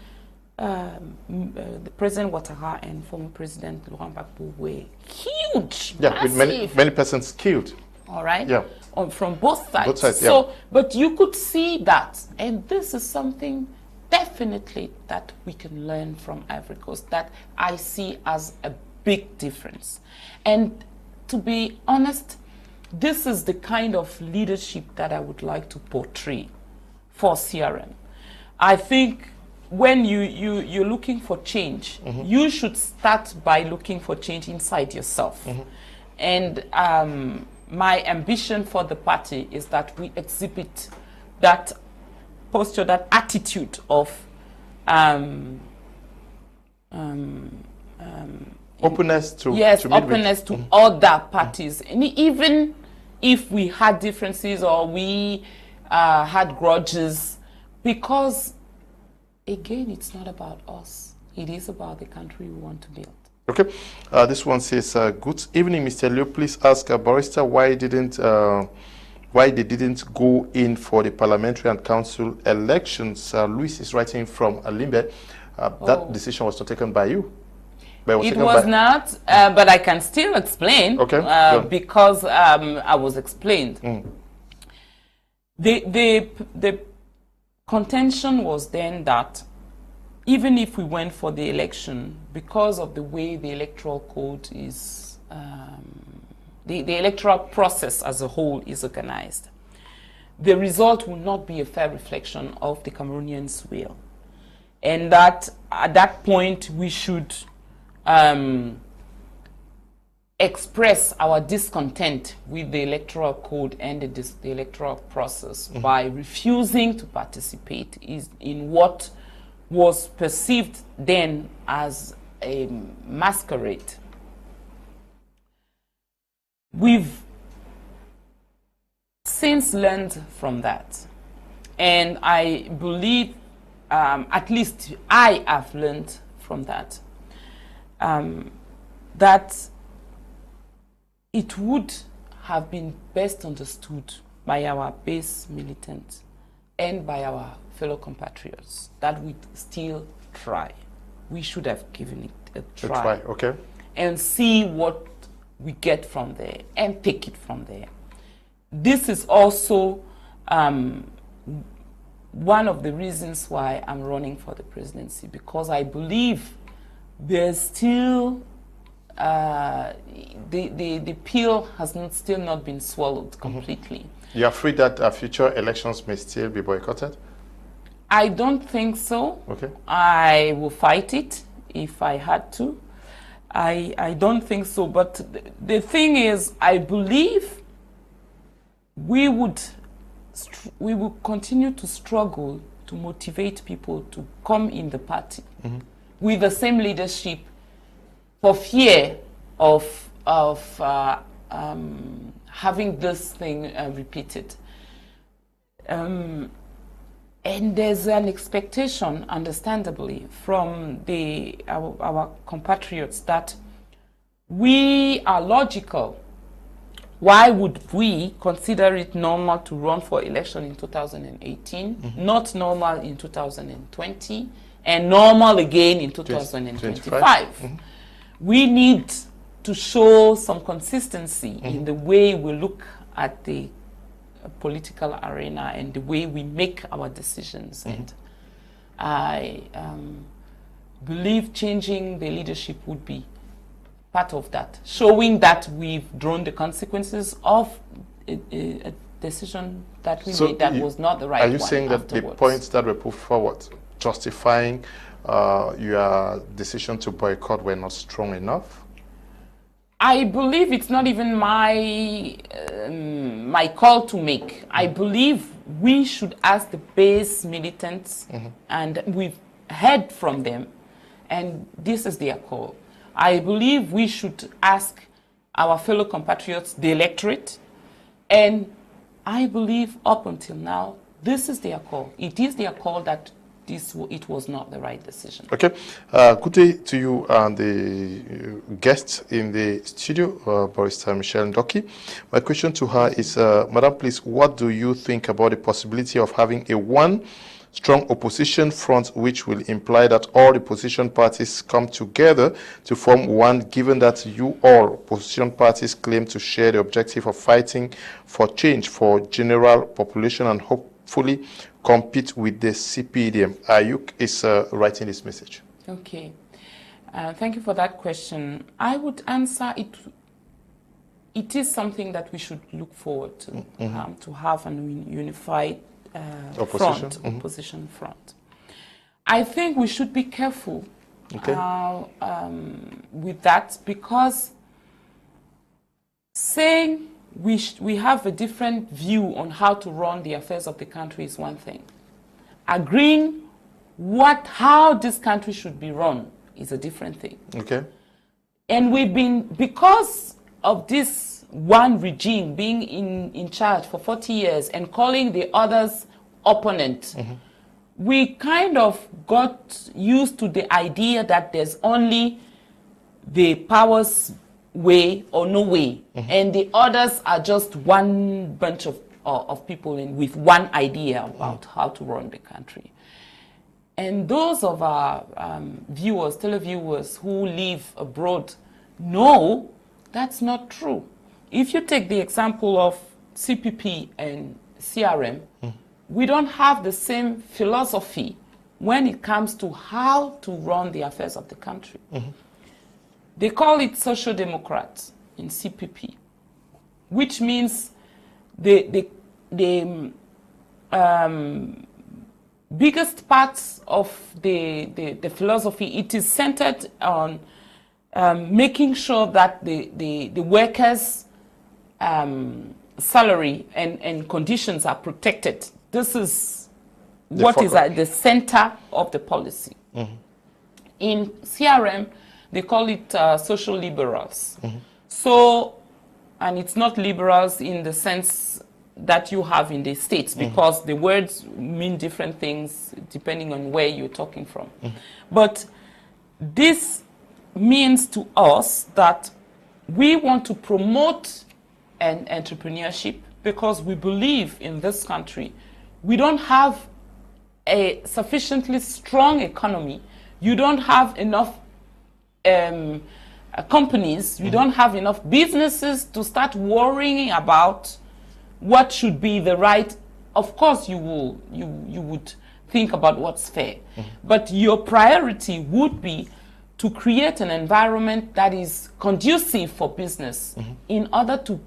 the President Ouattara and former President Laurent Gbagbo were huge, yeah, with many persons killed. All right, yeah, from both sides. Both sides, so, yeah. But you could see that, and this is something definitely that we can learn from Ivory Coast, that I see as a big difference. And to be honest, this is the kind of leadership that I would like to portray for CRM. I think when you're looking for change, you should start by looking for change inside yourself. And my ambition for the party is that we exhibit that posture, that attitude of openness to openness to other parties, and even if we had differences or we had grudges, because again, it's not about us, it is about the country we want to build. Okay, this one says, good evening, Mr. Leo. Please ask Barrister why they didn't go in for the parliamentary and council elections. Luis is writing from Limbe. That decision was not taken by you. It was not, but I can still explain. Okay, because I was explained. The contention was then that even if we went for the election, because of the way the electoral code is, the electoral process as a whole is organized, the result will not be a fair reflection of the Cameroonians' will. And that at that point we should express our discontent with the electoral code and the electoral process by refusing to participate in what was perceived then as a masquerade. We've since learned from that, and I believe, at least I have learned from that, that it would have been best understood by our base militants and by our fellow compatriots that we'd still try. We should have given it a try. Okay. And see what we get from there and take it from there. This is also one of the reasons why I'm running for the presidency, because I believe there's still the pill has still not been swallowed completely. You're afraid that future elections may still be boycotted? I don't think so. Okay. I will fight it if I had to. I don't think so. But the thing is, I believe we would continue to struggle to motivate people to come in the party with the same leadership for fear of having this thing repeated. And there's an expectation, understandably, from our compatriots that we are logical. Why would we consider it normal to run for election in 2018, not normal in 2020, and normal again in 2025? We need to show some consistency in the way we look at the political arena and the way we make our decisions. And I believe changing the leadership would be part of that, showing that we've drawn the consequences of a decision that we made that was not the right one. Are you saying that the points that were put forward justifying your decision to boycott were not strong enough? I believe it's not even my my call to make. I believe we should ask the base militants, and we've heard from them, and this is their call. I believe we should ask our fellow compatriots, the electorate, and I believe up until now, this is their call. It is their call that it was not the right decision. Okay. Good day to you and the guests in the studio, Barrister Michele Ndoki. My question to her is, Madam, please, what do you think about the possibility of having a one strong opposition front, which will imply that all the opposition parties come together to form one, given that you all opposition parties claim to share the objective of fighting for change for general population and hopefully compete with the CPDM? Ayuk is writing this message. Okay. Thank you for that question. I would answer it. It is something that we should look forward to have a unified opposition front. I think we should be careful with that, because saying we have a different view on how to run the affairs of the country is one thing. Agreeing how this country should be run is a different thing. Okay. And we've been, because of this one regime being in charge for 40 years and calling the others opponent, we kind of got used to the idea that there's only the powers way or no way, and the others are just one bunch of people with one idea about how to run the country. And those of our viewers, televiewers who live abroad know that's not true. If you take the example of CPP and CRM, we don't have the same philosophy when it comes to how to run the affairs of the country. They call it social democrats in CPP, which means the biggest parts of the philosophy, it is centered on making sure that the workers' salary and conditions are protected. This is what is at the center of the policy. In CRM, they call it social liberals. So, and it's not liberals in the sense that you have in the States, because the words mean different things depending on where you're talking from. But this means to us that we want to promote an entrepreneurship, because we believe in this country we don't have a sufficiently strong economy. You don't have enough companies, you don't have enough businesses to start worrying about what should be the right. Of course you would think about what's fair, but your priority would be to create an environment that is conducive for business in order to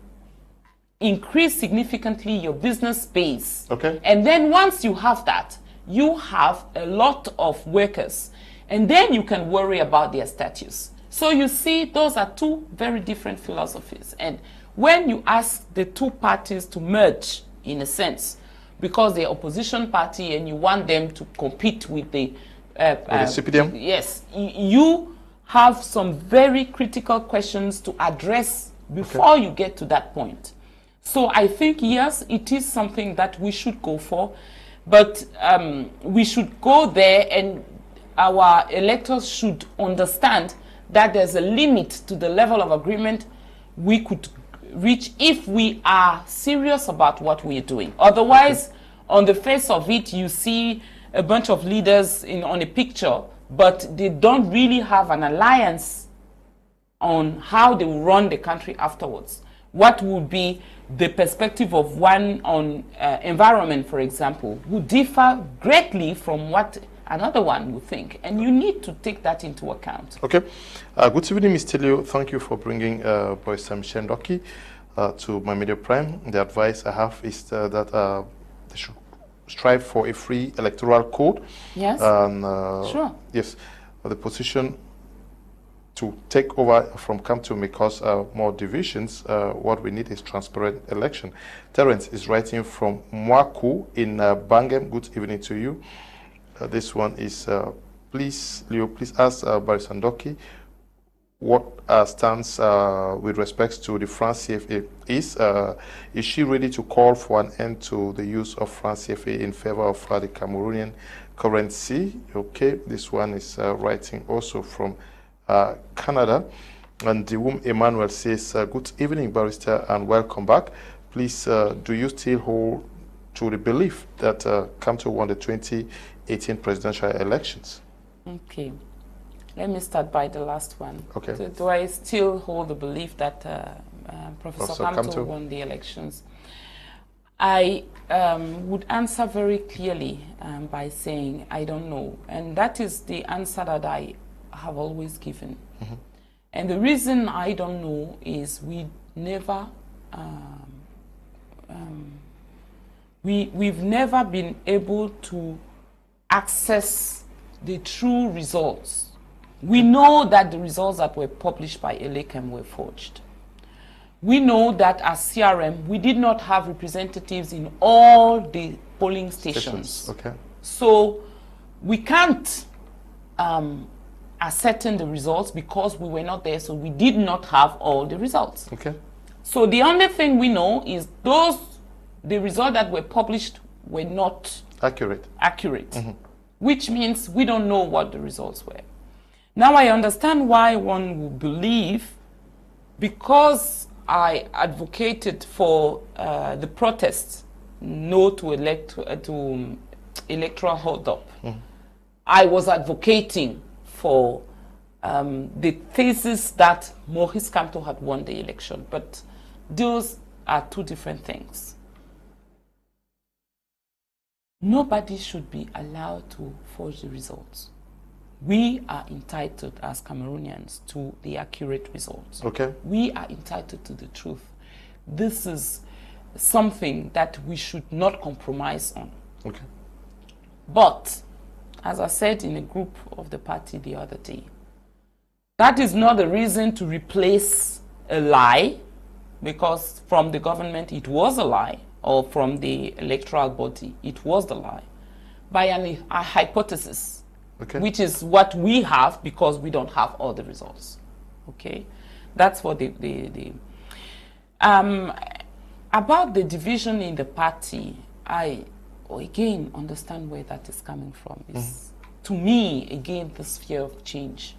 increase significantly your business base. And then once you have that, you have a lot of workers, and then you can worry about their status. So you see, those are two very different philosophies. And when you ask the two parties to merge, in a sense, because they're opposition party and you want them to compete with the CPDM? Yes, you have some very critical questions to address before you get to that point. So I think, yes, it is something that we should go for, but we should go there, and our electors should understand that there's a limit to the level of agreement we could reach if we are serious about what we are doing. Otherwise, on the face of it, you see a bunch of leaders on a picture, but they don't really have an alliance on how they will run the country afterwards. What would be the perspective of one on environment, for example, would differ greatly from what another one would think, and you need to take that into account. Okay. Good evening, Mr. Leo. Thank you for bringing Barrister Michele Ndoki to my Media Prime. The advice I have is that they should strive for a free electoral code. Yes, sure. Yes, the position to take over from Cameroon may cause more divisions. What we need is transparent election. Terence is writing from Mwaku in Bangem. Good evening to you. This one is, please, Leo, please ask Barrister Ndoki what stance with respect to the France CFA is. Is she ready to call for an end to the use of France CFA in favor of the Cameroonian currency? Okay, this one is writing also from Canada. And the womb Emmanuel says, good evening, Barrister, and welcome back. Please, do you still hold to the belief that Cameroon won the 2018 presidential elections? Okay. Let me start by the last one. Okay. So do I still hold the belief that Professor Cameroon won the elections? I would answer very clearly by saying I don't know. And that is the answer that I have always given. Mm-hmm. And the reason I don't know is we never, we've never been able to access the true results. We know that the results that were published by Elechem were forged. We know that as CRM, we did not have representatives in all the polling stations. Okay. So we can't ascertain the results because we were not there, so we did not have all the results. Okay. So the only thing we know is the results that were published were not accurate. Mm-hmm. Which means we don't know what the results were. Now I understand why one would believe, because I advocated for the protests, no to electoral hold-up. Mm-hmm. I was advocating for the thesis that Maurice Kamto had won the election, but those are two different things. Nobody should be allowed to forge the results. We are entitled as Cameroonians to the accurate results. Okay. We are entitled to the truth. This is something that we should not compromise on. Okay. But, as I said in a group of the party the other day, that is not a reason to replace a lie, because from the government it was a lie, or from the electoral body it was the lie, by a hypothesis. Okay. Which is what we have because we don't have all the results. Okay, that's what about the division in the party. I again understand where that is coming from. It's, to me, again, this fear of change.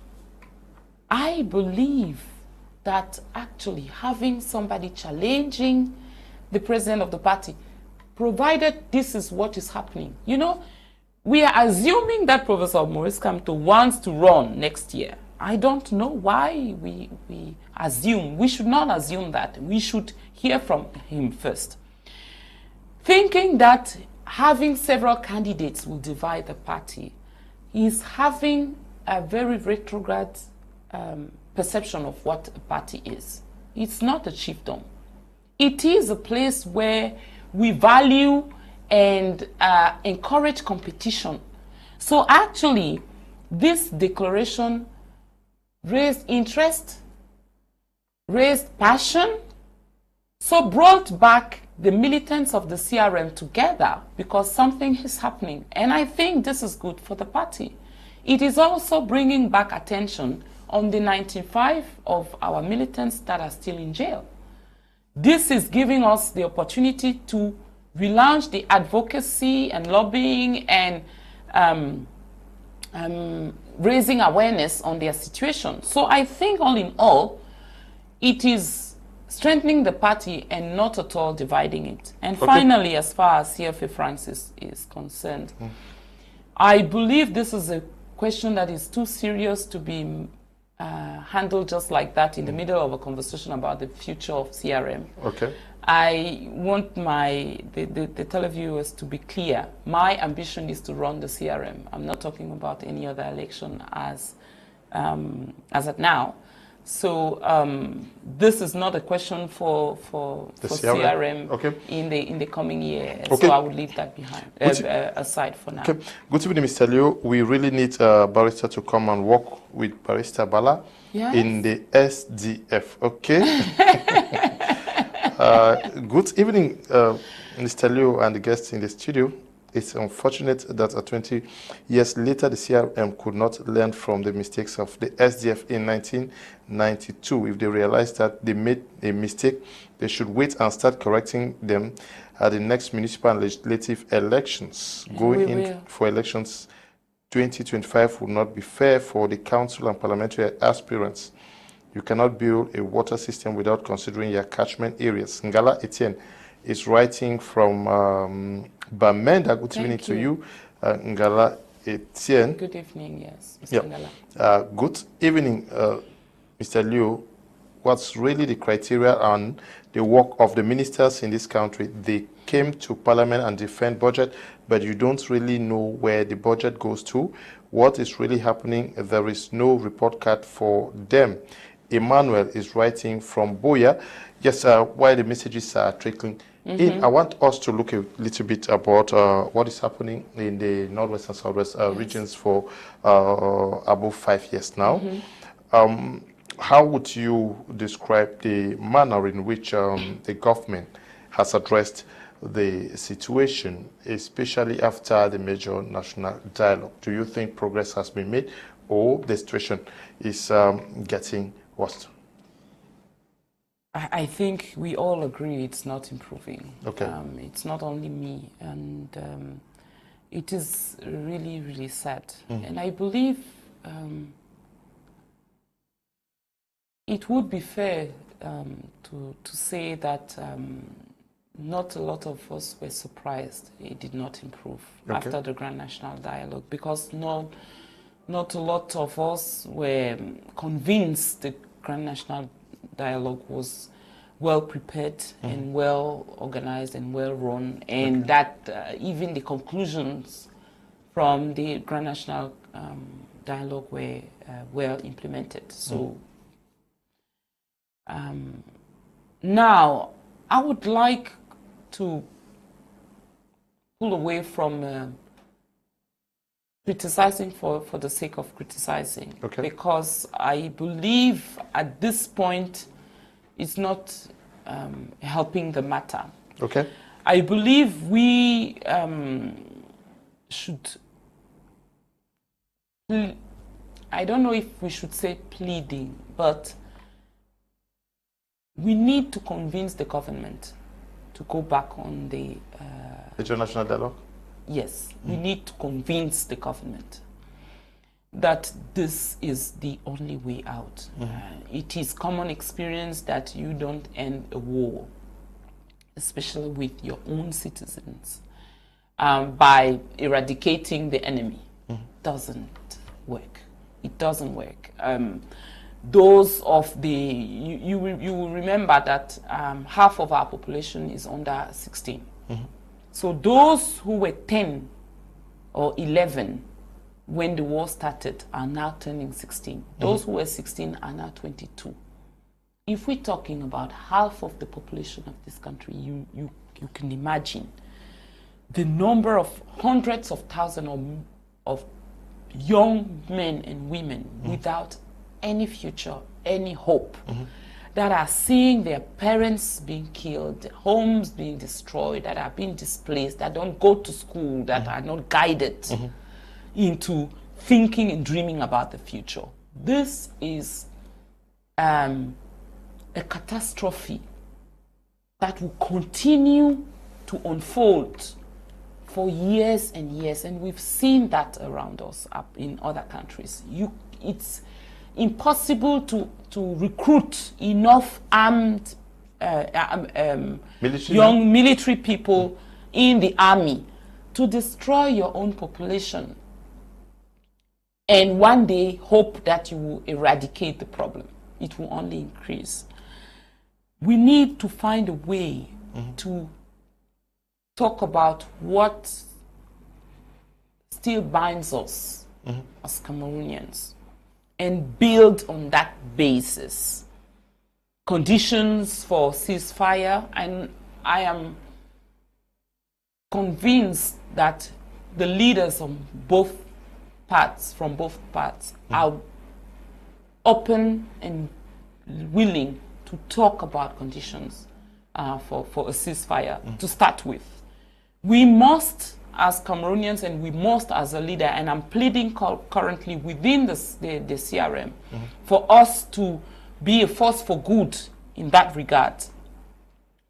I believe that actually having somebody challenging the president of the party, provided this is what is happening, you know. We are assuming that Professor Maurice Kamto wants to run next year. I don't know why we assume. We should not assume that. We should hear from him first. Thinking that having several candidates will divide the party is having a very retrograde perception of what a party is. It's not a chiefdom. It is a place where we value and encourage competition. So actually, this declaration raised interest, raised passion, so brought back the militants of the CRM together because something is happening. And I think this is good for the party. It is also bringing back attention on the 95 of our militants that are still in jail. This is giving us the opportunity to relaunch the advocacy and lobbying and raising awareness on their situation. So I think all in all, it is strengthening the party and not at all dividing it. And finally, as far as CFA Francis is concerned, I believe this is a question that is too serious to be handled just like that in the middle of a conversation about the future of CRM. I want the televiewers to be clear. My ambition is to run the CRM. I'm not talking about any other election as at now. So this is not a question for CRM in the coming year. So I would leave that behind aside for now. Good evening, Mr. Leo. We really need Barrister to come and work with Barrister Bala in the SDF. Good evening, Mr. Leo and the guests in the studio. It's unfortunate that 20 years later, the CRM could not learn from the mistakes of the SDF in 1992. If they realize that they made a mistake, they should wait and start correcting them at the next municipal and legislative elections. Going in for elections 2025 will not be fair for the council and parliamentary aspirants. You cannot build a water system without considering your catchment areas. Ngala Etienne is writing from Bamenda. Good evening to you, Ngala Etienne. Good evening, yes, Mr. Ngala. Good evening, Mr. Liu. What's really the criteria on the work of the ministers in this country? They came to Parliament and defend budget, but you don't really know where the budget goes to. What is really happening? There is no report card for them. Emmanuel is writing from Boya. Yes, while the messages are trickling in, I want us to look a little bit about what is happening in the Northwest and Southwest regions for above 5 years now. How would you describe the manner in which the government has addressed the situation, especially after the major national dialogue? Do you think progress has been made, or the situation is getting worse? I think we all agree it's not improving. Okay. It's not only me, and it is really, really sad. And I believe it would be fair to say that not a lot of us were surprised it did not improve after the Grand National Dialogue, because not a lot of us were convinced the Grand National Dialogue was well prepared and well organized and well run, and that even the conclusions from the Grand National Dialogue were well implemented. So now I would like to pull away from criticizing for the sake of criticizing, because I believe at this point it's not helping the matter. I believe we should, I don't know if we should say pleading, but we need to convince the government to go back on the international dialogue. Yes, we need to convince the government that this is the only way out. It is common experience that you don't end a war, especially with your own citizens, by eradicating the enemy. Doesn't work. It doesn't work. Those of the, you will remember that half of our population is under 16. So those who were 10 or 11 when the war started are now turning 16. Those who were 16 are now 22. If we're talking about half of the population of this country, you can imagine the number of hundreds of thousands of young men and women without any future, any hope, that are seeing their parents being killed, homes being destroyed, that are being displaced, that don't go to school, that are not guided into thinking and dreaming about the future. This is a catastrophe that will continue to unfold for years and years, and we've seen that around us up in other countries. It's impossible to recruit enough armed young military people in the army to destroy your own population and one day hope that you will eradicate the problem. It will only increase. We need to find a way to talk about what still binds us as Cameroonians and build on that basis conditions for ceasefire. And I am convinced that the leaders of both parts, are open and willing to talk about conditions for a ceasefire to start with. We must, as Cameroonians, and we must as a leader, and I'm pleading currently within the CRM for us to be a force for good in that regard.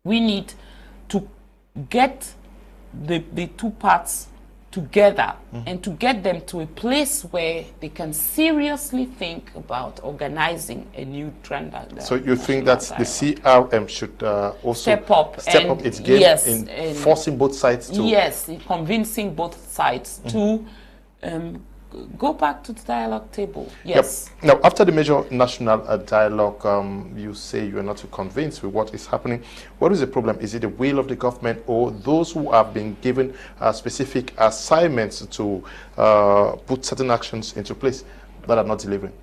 We need to get the two parts together and to get them to a place where they can seriously think about organizing a new trend. So you think that the CRM should also step up its game in forcing both sides to... Yes, in convincing both sides to go back to the dialogue table. Yes. Yep. Now, after the major national dialogue, you say you are not too convinced with what is happening. What is the problem? Is it the will of the government or those who have been given specific assignments to put certain actions into place that are not delivering?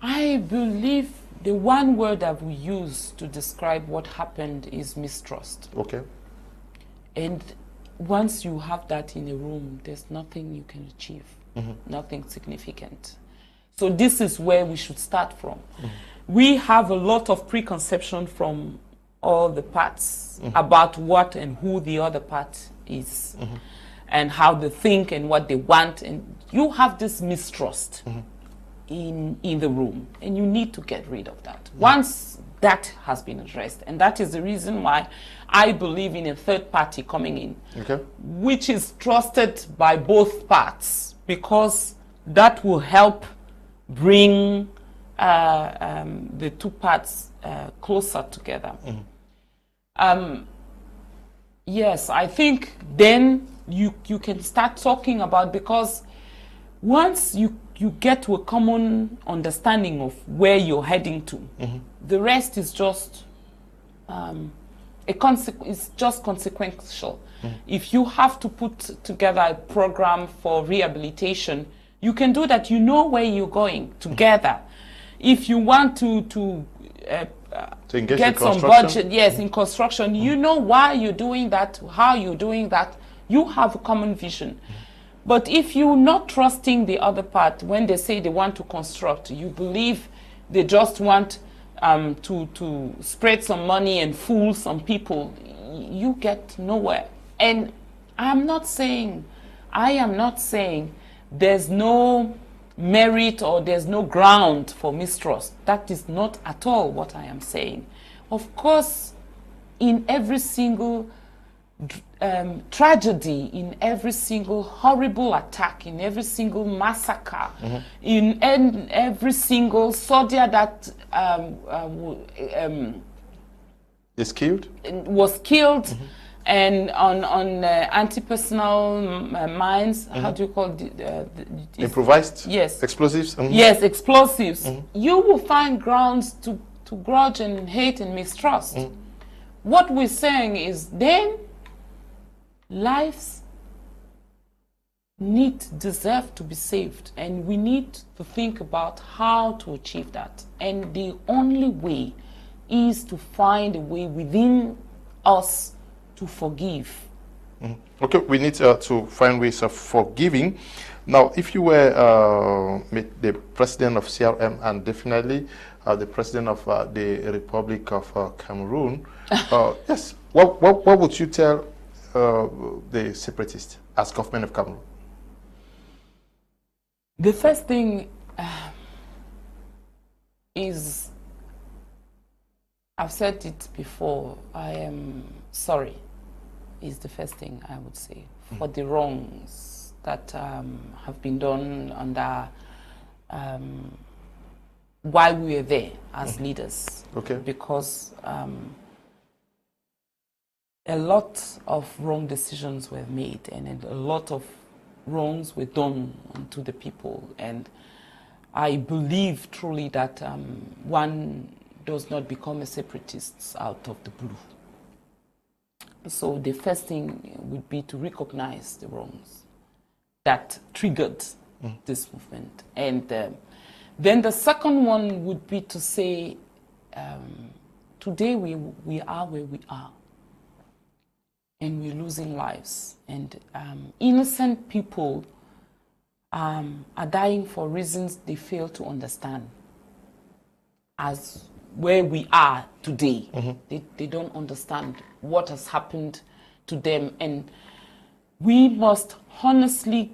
I believe the one word that we use to describe what happened is mistrust. Okay. And once you have that in a room, there's nothing you can achieve, nothing significant. So this is where we should start from. We have a lot of preconception from all the parts about what and who the other part is and how they think and what they want. And you have this mistrust in the room, and you need to get rid of that. Once that has been addressed, and that is the reason why I believe in a third party coming in, which is trusted by both parts, because that will help bring the two parts closer together. Yes, I think then you can start talking about, because once you get to a common understanding of where you're heading to, the rest is just it's just consequential. If you have to put together a program for rehabilitation, you can do that. You know where you're going together. If you want to get some budget, in construction, you know why you're doing that, how you're doing that. You have a common vision. But if you're not trusting the other part, when they say they want to construct, you believe they just want to spread some money and fool some people, you get nowhere. And I am not saying there's no merit or there's no ground for mistrust. That is not at all what I am saying. Of course, in every single tragedy, in every single horrible attack, in every single massacre, in every single soldier that was killed, and on anti-personnel mines, how do you call it? Improvised? Yes. Explosives? Yes, explosives. You will find grounds to grudge and hate and mistrust. What we're saying is then lives deserve to be saved, and we need to think about how to achieve that. And the only way is to find a way within us to forgive Okay, we need to find ways of forgiving. Now, if you were the president of CRM and definitely the president of the Republic of Cameroon, yes, what would you tell the separatists as government of Cameroon? The first thing is, I've said it before, I am sorry, is the first thing I would say, for the wrongs that have been done under while we were there as leaders. Okay. Because a lot of wrong decisions were made and a lot of wrongs were done to the people. And I believe truly that one does not become a separatist out of the blue. So the first thing would be to recognize the wrongs that triggered this movement. And then the second one would be to say, today we are where we are. And we're losing lives. And innocent people are dying for reasons they fail to understand. As where we are today, they don't understand what has happened to them. And we must honestly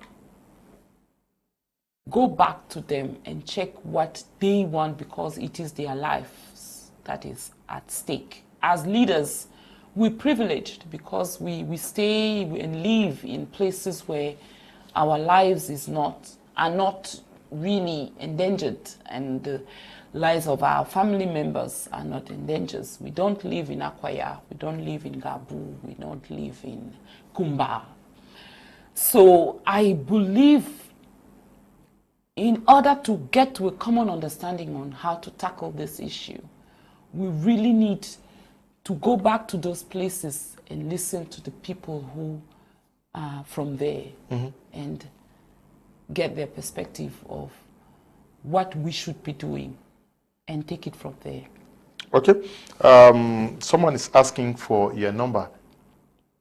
go back to them and check what they want, because it is their lives that is at stake. As leaders, we're privileged because we stay and live in places where our lives are not really endangered, and the lives of our family members are not endangered. We don't live in Akwaya, we don't live in Gabu, we don't live in Kumba. So I believe in order to get to a common understanding on how to tackle this issue, we really need to go back to those places and listen to the people who are from there and get their perspective of what we should be doing and take it from there. Okay. Someone is asking for your number.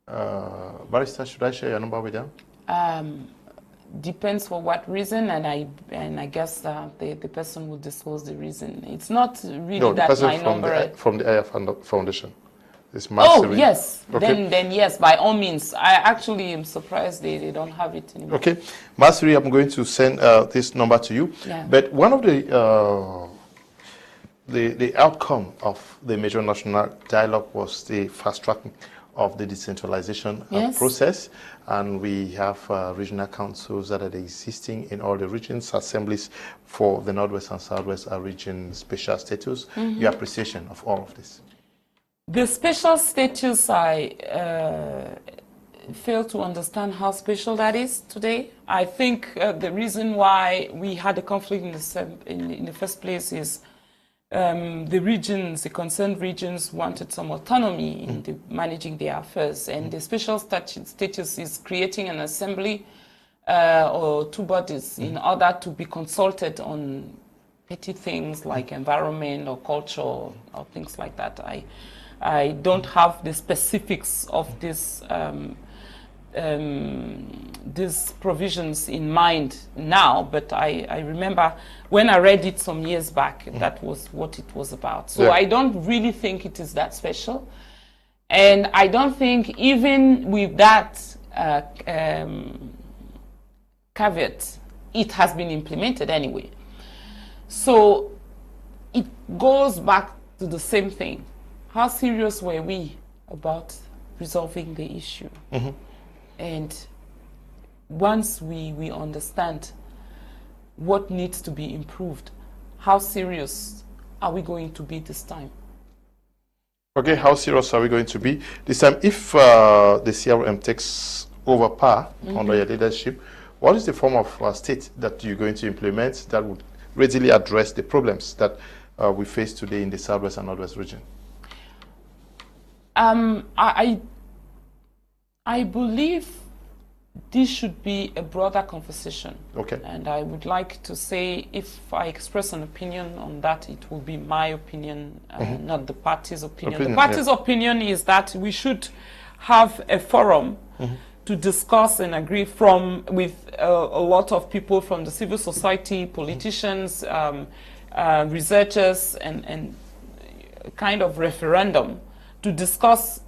Barrister, should I share your number with them? Depends for what reason, and I guess the person will disclose the reason. It's not really that my number. From the Aya Foundation. Oh yes, okay. Then yes, by all means. I actually am surprised they don't have it anymore. Okay, Masri, I'm going to send this number to you. Yeah. But one of the outcome of the major national dialogue was the fast tracking of the decentralization process, and we have regional councils that are existing in all the regions, assemblies for the Northwest and Southwest region, special status. Your appreciation of all of this? The special status, I fail to understand how special that is today. I think the reason why we had a conflict in the first place is the regions, the concerned regions, wanted some autonomy in managing their affairs, and the special status is creating an assembly or two bodies in order to be consulted on petty things like environment or culture or things like that. I don't have the specifics of this these provisions in mind now, but I remember when I read it some years back, that was what it was about. So I don't really think it is that special. And I don't think even with that caveat, it has been implemented anyway. So it goes back to the same thing. How serious were we about resolving the issue? And once we understand what needs to be improved, how serious are we going to be this time? Okay, how serious are we going to be this time? If the CRM takes over power under your leadership, what is the form of state that you're going to implement that would readily address the problems that we face today in the Southwest and Northwest region? I believe this should be a broader conversation. Okay. And I would like to say, if I express an opinion on that, it will be my opinion, not the party's opinion. The party's opinion is that we should have a forum to discuss and agree with a lot of people from the civil society, politicians, researchers, and kind of referendum to discuss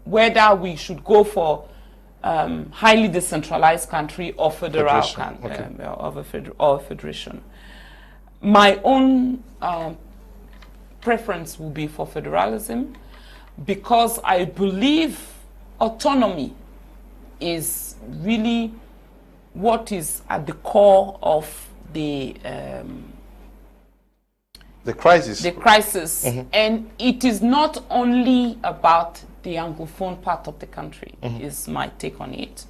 whether we should go for highly decentralized country or federal or federation. My own preference will be for federalism, because I believe autonomy is really what is at the core of the crisis. And it is not only about the Anglophone part of the country, is my take on it.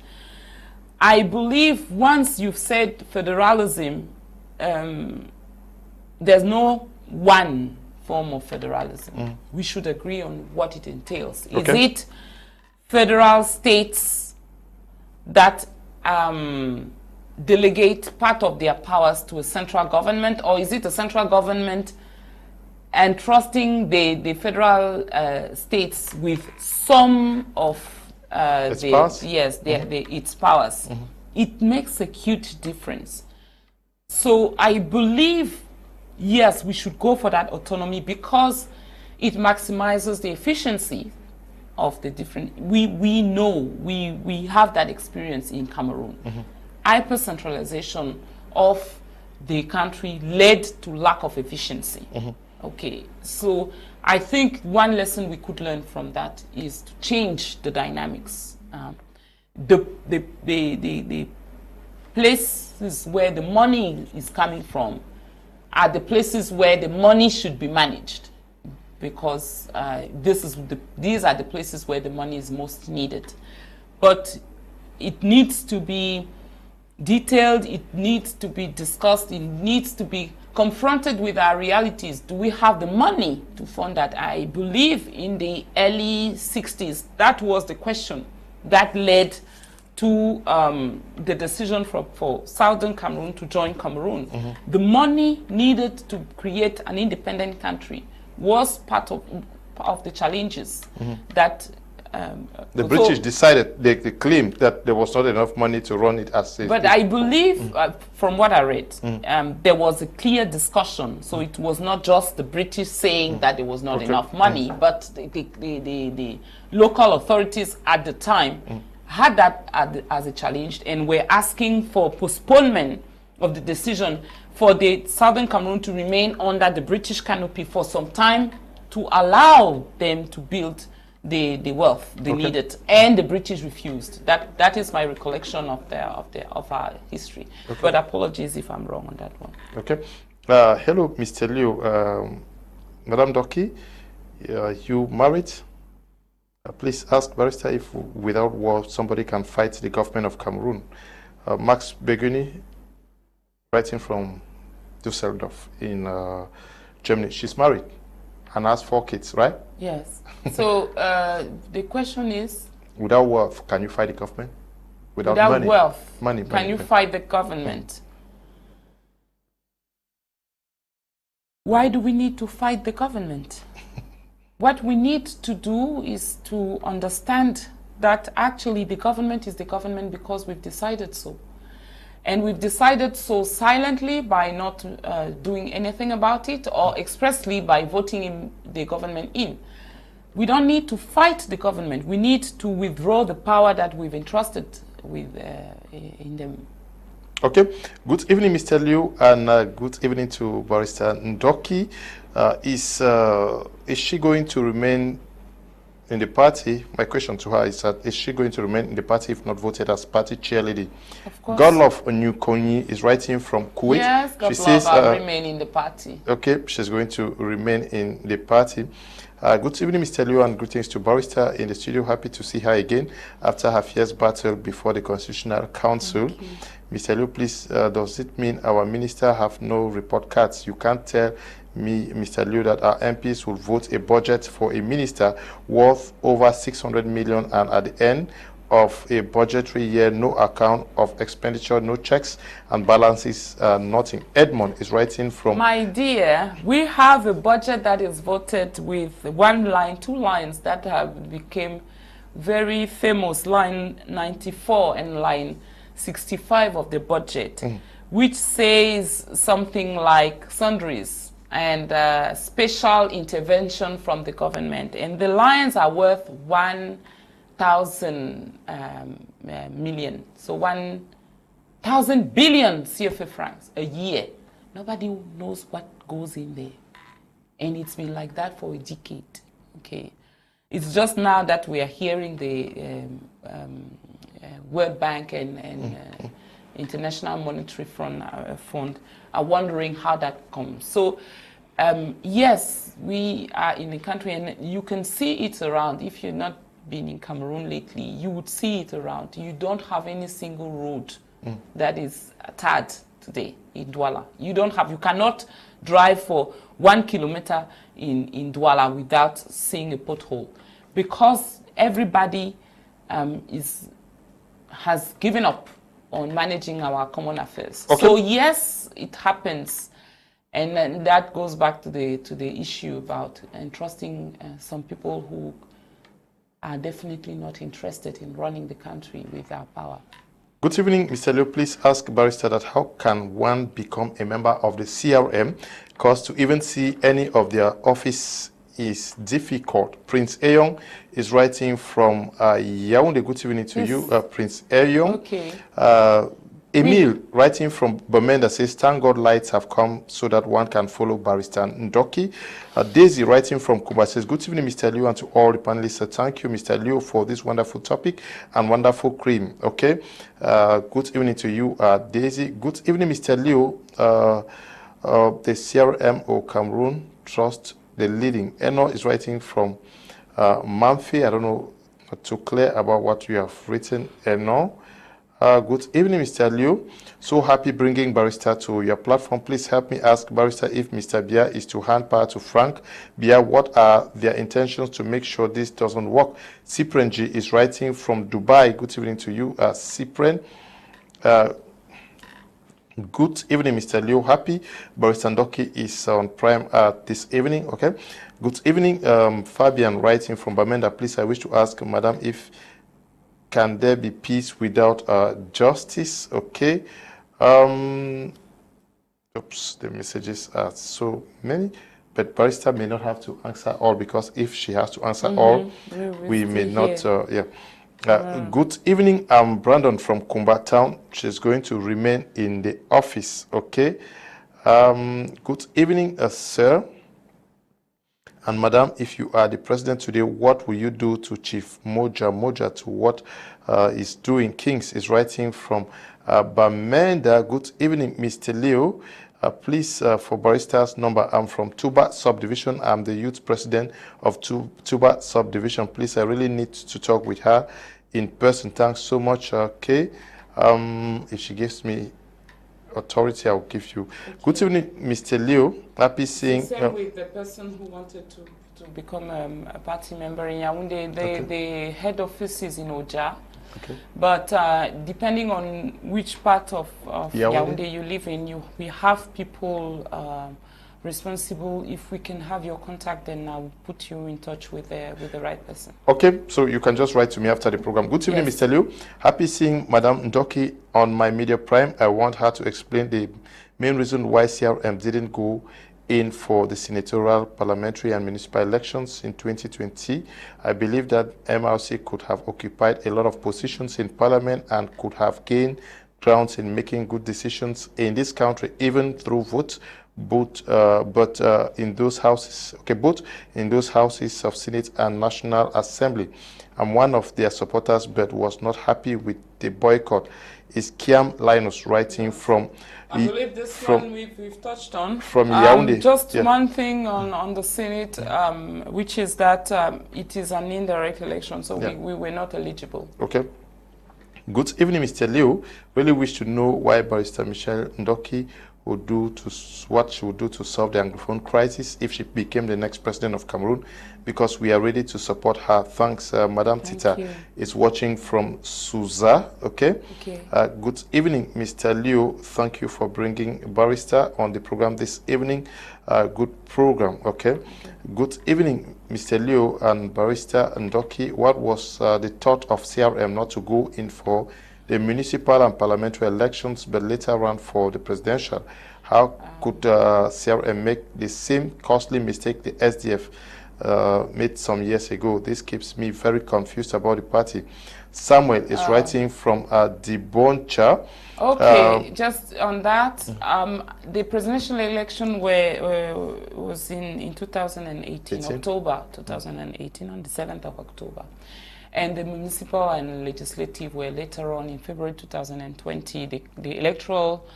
I believe once you've said federalism, there's no one form of federalism. We should agree on what it entails. Is it federal states that delegate part of their powers to a central government, or is it a central government entrusting the federal states with some of its powers? It makes a huge difference. So I believe, yes, we should go for that autonomy, because it maximizes the efficiency of the different. We know, we have that experience in Cameroon. Hyper-centralization of the country led to lack of efficiency. Okay, so I think one lesson we could learn from that is to change the dynamics. The places where the money is coming from are the places where the money should be managed, because these are the places where the money is most needed. But it needs to be detailed, it needs to be discussed, it needs to be confronted with our realities. Do we have the money to fund that? I believe in the early 60s, that was the question that led to the decision for Southern Cameroon to join Cameroon. The money needed to create an independent country was part of the challenges that the British decided, they claimed that there was not enough money to run it as But I believe, from what I read, there was a clear discussion. So it was not just the British saying that there was not enough money, but the local authorities at the time had that as a challenge, and were asking for postponement of the decision for the Southern Cameroon to remain under the British canopy for some time, to allow them to build the wealth they needed, and the British refused. That is my recollection of our history. But apologies if I'm wrong on that one. Okay. Hello, Mr. Liu. Madam Ndoki, you married? Please ask Barrister if without war somebody can fight the government of Cameroon. Max Beguni, writing from Düsseldorf in Germany. She's married and has 4 kids, right? Yes. So the question is, without wealth, can you fight the government? Without money, can you fight the government? Why do we need to fight the government? What we need to do is to understand that actually the government is the government because we've decided so. And we've decided so silently by not doing anything about it, or expressly by voting the government in. We don't need to fight the government. We need to withdraw the power that we've entrusted with in them. Okay. Good evening, Mr. Liu, and good evening to Barrister Ndoki. Is she going to remain in the party? My question to her is that, is she going to remain in the party if not voted as party chairlady? Of course. Godlove Onyukonyi is writing from Kuwait. Yes, Godlove will remain in the party. Okay, she's going to remain in the party. Good evening, Mr. Liu, and greetings to Barrister in the studio. Happy to see her again after her fierce battle before the Constitutional Council. Mr. Liu, please, does it mean our minister have no report cards? You can't tell me, Mr. Liu, that our MPs will vote a budget for a minister worth over 600 million, and at the end of a budgetary year, no account of expenditure, no checks and balances, nothing. Edmond is writing from... My dear, we have a budget that is voted with 1 line, 2 lines that have became very famous line 94 and line 65 of the budget, which says something like sundries and special intervention from the government. And the lines are worth 1,000 million. So 1,000 billion CFA francs a year. Nobody knows what goes in there. And it's been like that for a decade. Okay. It's just now that we are hearing the World Bank and International Monetary Fund are wondering how that comes. So, yes, we are in the country, and you can see it around. If you've not been in Cameroon lately, you would see it around. You don't have any single road that is tarred today in Douala. You cannot drive for 1 kilometer in Douala without seeing a pothole, because everybody has given up on managing our common affairs. Okay. So yes, it happens, and that goes back to the issue about entrusting some people who are definitely not interested in running the country with our power. Good evening, Mr. Leo. Please ask Barrister that how can one become a member of the CRM, because to even see any of their office is difficult. Prince Eyong is writing from Yaoundé. Good evening to you, Prince Eyong. Okay. Emil, writing from Bamenda, says, thank God lights have come so that one can follow Barrister Ndoki. Daisy, writing from Kuba, says, good evening, Mr. Liu, and to all the panelists. Thank you, Mr. Liu, for this wonderful topic and wonderful cream. Okay. Good evening to you, Daisy. Good evening, Mr. Liu. The CRM or Cameroon Trust, the leading. Eno is writing from Mamfi. I don't know, too clear about what you have written, Eno. Good evening, Mr. Liu. So happy bringing Barrister to your platform. Please help me ask Barrister if Mr. Bia is to hand power to Frank Bia. What are their intentions to make sure this doesn't work? Cyprian G is writing from Dubai. Good evening to you, Cyprian. Good evening, Mr. Liu. Happy Barrister Ndoki is on Prime this evening. Okay. Good evening, Fabian, writing from Bamenda. Please, I wish to ask Madam if can there be peace without justice? Okay. Oops, the messages are so many, but Barrister may not have to answer all, because if she has to answer all, we may not. Good evening. I'm Brandon from Kumba Town. She's going to remain in the office. Okay. Good evening, sir. And Madam, if you are the president today, what will you do to Chief Moja to what is doing? Kings is writing from Bamenda. Good evening, Mr. Leo. Please, for Barrister's number, I'm from Tuba Subdivision. I'm the youth president of Tuba Subdivision. Please, I really need to talk with her in person. Thanks so much. Okay. If she gives me authority, I'll give you. Okay. Good evening, Mr. Leo. Happy seeing. Same with the person who wanted to become a party member in Yaoundé. The head office is in Oja. Okay. But depending on which part of Yaoundé you live in, we have people responsible. If we can have your contact, then I'll put you in touch with the right person. Okay, so you can just write to me after the program. Good evening, yes. Mr. Liu. Happy seeing Madam Ndoki on my media prime. I want her to explain the main reason why CRM didn't go in for the senatorial, parliamentary, and municipal elections in 2020. I believe that MRC could have occupied a lot of positions in parliament and could have gained grounds in making good decisions in this country, even through votes. But in those houses, both in those houses of Senate and National Assembly. I'm one of their supporters, but was not happy with the boycott. Is Kiam Linus writing from? I believe this one we've touched on. From Yaoundé. Just one thing on the Senate, which is that it is an indirect election, so we were not eligible. Okay. Good evening, Mr. Liu. Really wish to know why Barrister Michele Ndoki, what she would do to solve the Anglophone crisis if she became the next president of Cameroon, because we are ready to support her. Thanks, Madam Tita is watching from Suza. Okay. Good evening, Mr. Liu. Thank you for bringing Barrister on the program this evening. Good program. Okay. Good evening, Mr. Liu and Barrister Ndoki. What was the thought of CRM not to go in for the municipal and parliamentary elections, but later ran for the presidential? How could CRM make the same costly mistake the SDF made some years ago? This keeps me very confused about the party. Samuel is writing from Diboncha. Okay, just on that, the presidential election was in 2018, October 2018, on the 7th of October. And the municipal and legislative were later on in February 2020. The electoral,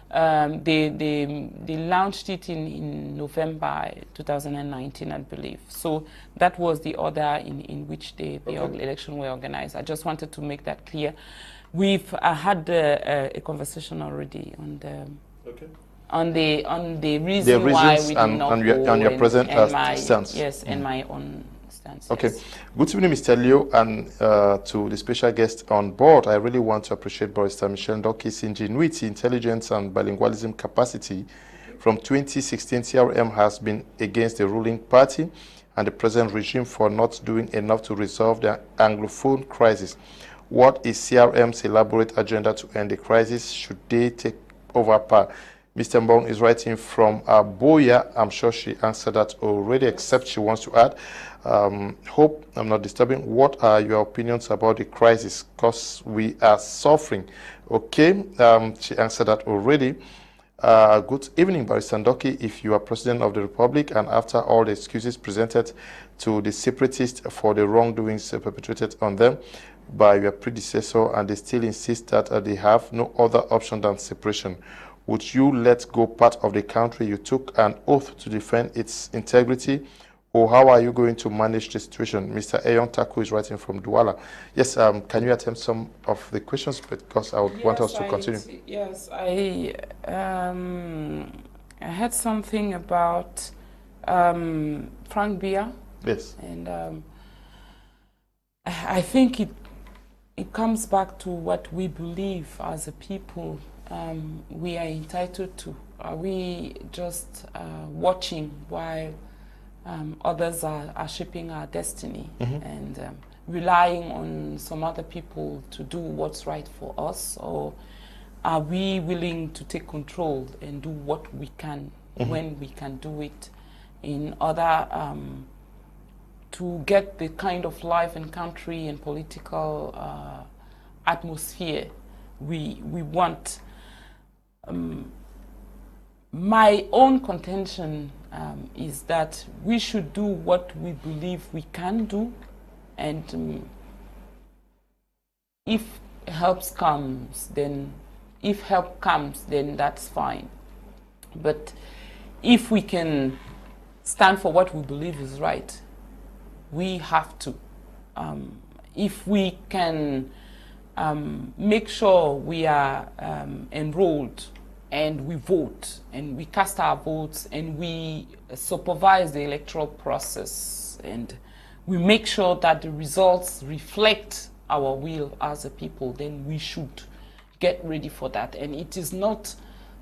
they launched it in November 2019, I believe. So that was the order in which the election were organized. I just wanted to make that clear. We've had a conversation already on the reason why we did not go on your present stance. Yes, and my own stance. Okay. Yes. Good evening, Mr. Leo, and to the special guest on board. I really want to appreciate Barrister Michele Ndoki's ingenuity, intelligence, and bilingualism capacity. From 2016, CRM has been against the ruling party and the present regime for not doing enough to resolve the Anglophone crisis. What is CRM's elaborate agenda to end the crisis? Should they take over power? Mr. Mbong is writing from Boya. I'm sure she answered that already, except she wants to add, hope I'm not disturbing. What are your opinions about the crisis? Because we are suffering. Okay, she answered that already. Good evening, Barrister Ndoki. If you are President of the Republic and after all the excuses presented to the separatists for the wrongdoings perpetrated on them by your predecessor, and they still insist that they have no other option than separation, would you let go part of the country you took an oath to defend its integrity, or how are you going to manage the situation? Mr. Ayon Taku is writing from Douala. Yes, can you attempt some of the questions, because I would want us to continue. Yes, I had something about Frank Biya. Yes. And I think it comes back to what we believe as a people we are entitled to. Are we just watching while others are shaping our destiny and relying on some other people to do what's right for us? Or are we willing to take control and do what we can when we can do it in order to get the kind of life and country and political atmosphere we want? My own contention is that we should do what we believe we can do, and if help comes, then that's fine. But if we can stand for what we believe is right, we have to. If we can make sure we are enrolled and we vote and we cast our votes and we supervise the electoral process and we make sure that the results reflect our will as a people, then we should get ready for that. And it is not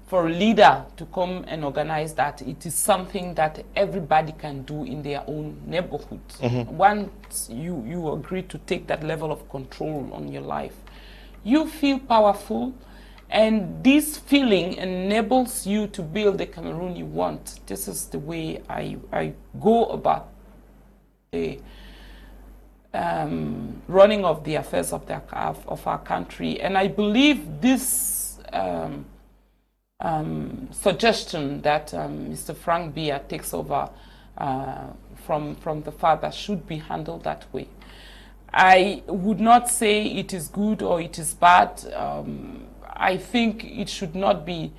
for a leader to come and organize that. It is something that everybody can do in their own neighborhood. Once you agree to take that level of control on your life, you feel powerful, and this feeling enables you to build the Cameroon you want. This is the way I go about the running of the affairs of our country. And I believe this suggestion that Mr. Frank Biya takes over from the father should be handled that way. I would not say it is good or it is bad. I think it should not be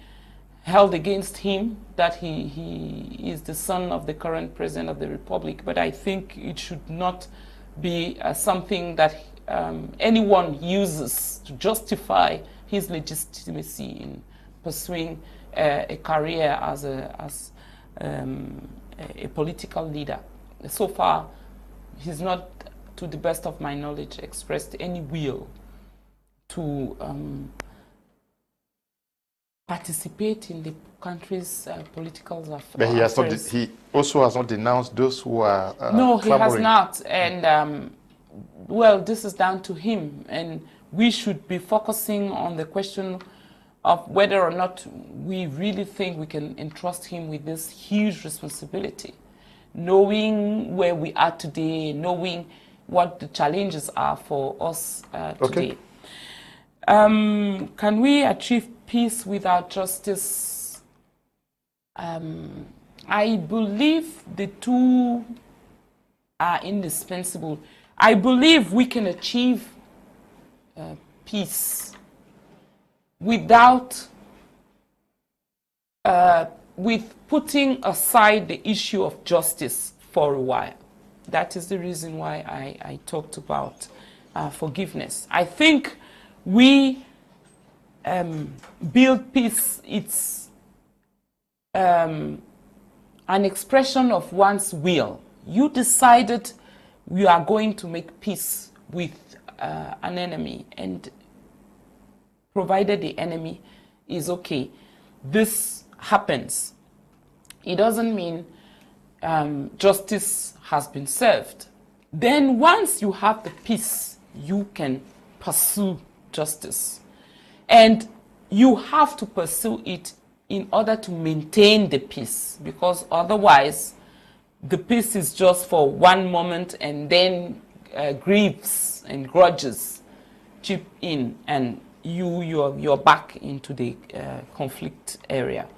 held against him that he is the son of the current president of the Republic, but I think it should not be something that anyone uses to justify his legitimacy in pursuing a career as a political leader. So far, he's not, to the best of my knowledge, expressed any will to participate in the country's political affairs. But he also has not denounced those who are no, clamoring. He has not. And, well, this is down to him. And we should be focusing on the question of whether or not we really think we can entrust him with this huge responsibility, knowing where we are today, knowing what the challenges are for us today. Can we achieve peace without justice? I believe the two are indispensable. I believe we can achieve peace without with putting aside the issue of justice for a while. That is the reason why I talked about forgiveness. I think we build peace. It's an expression of one's will. You decided you are going to make peace with an enemy, and provided the enemy is okay, this happens. It doesn't mean justice has been served. Then once you have the peace, you can pursue justice. And you have to pursue it in order to maintain the peace, because otherwise the peace is just for one moment, and then griefs and grudges chip in, and you're back into the conflict area.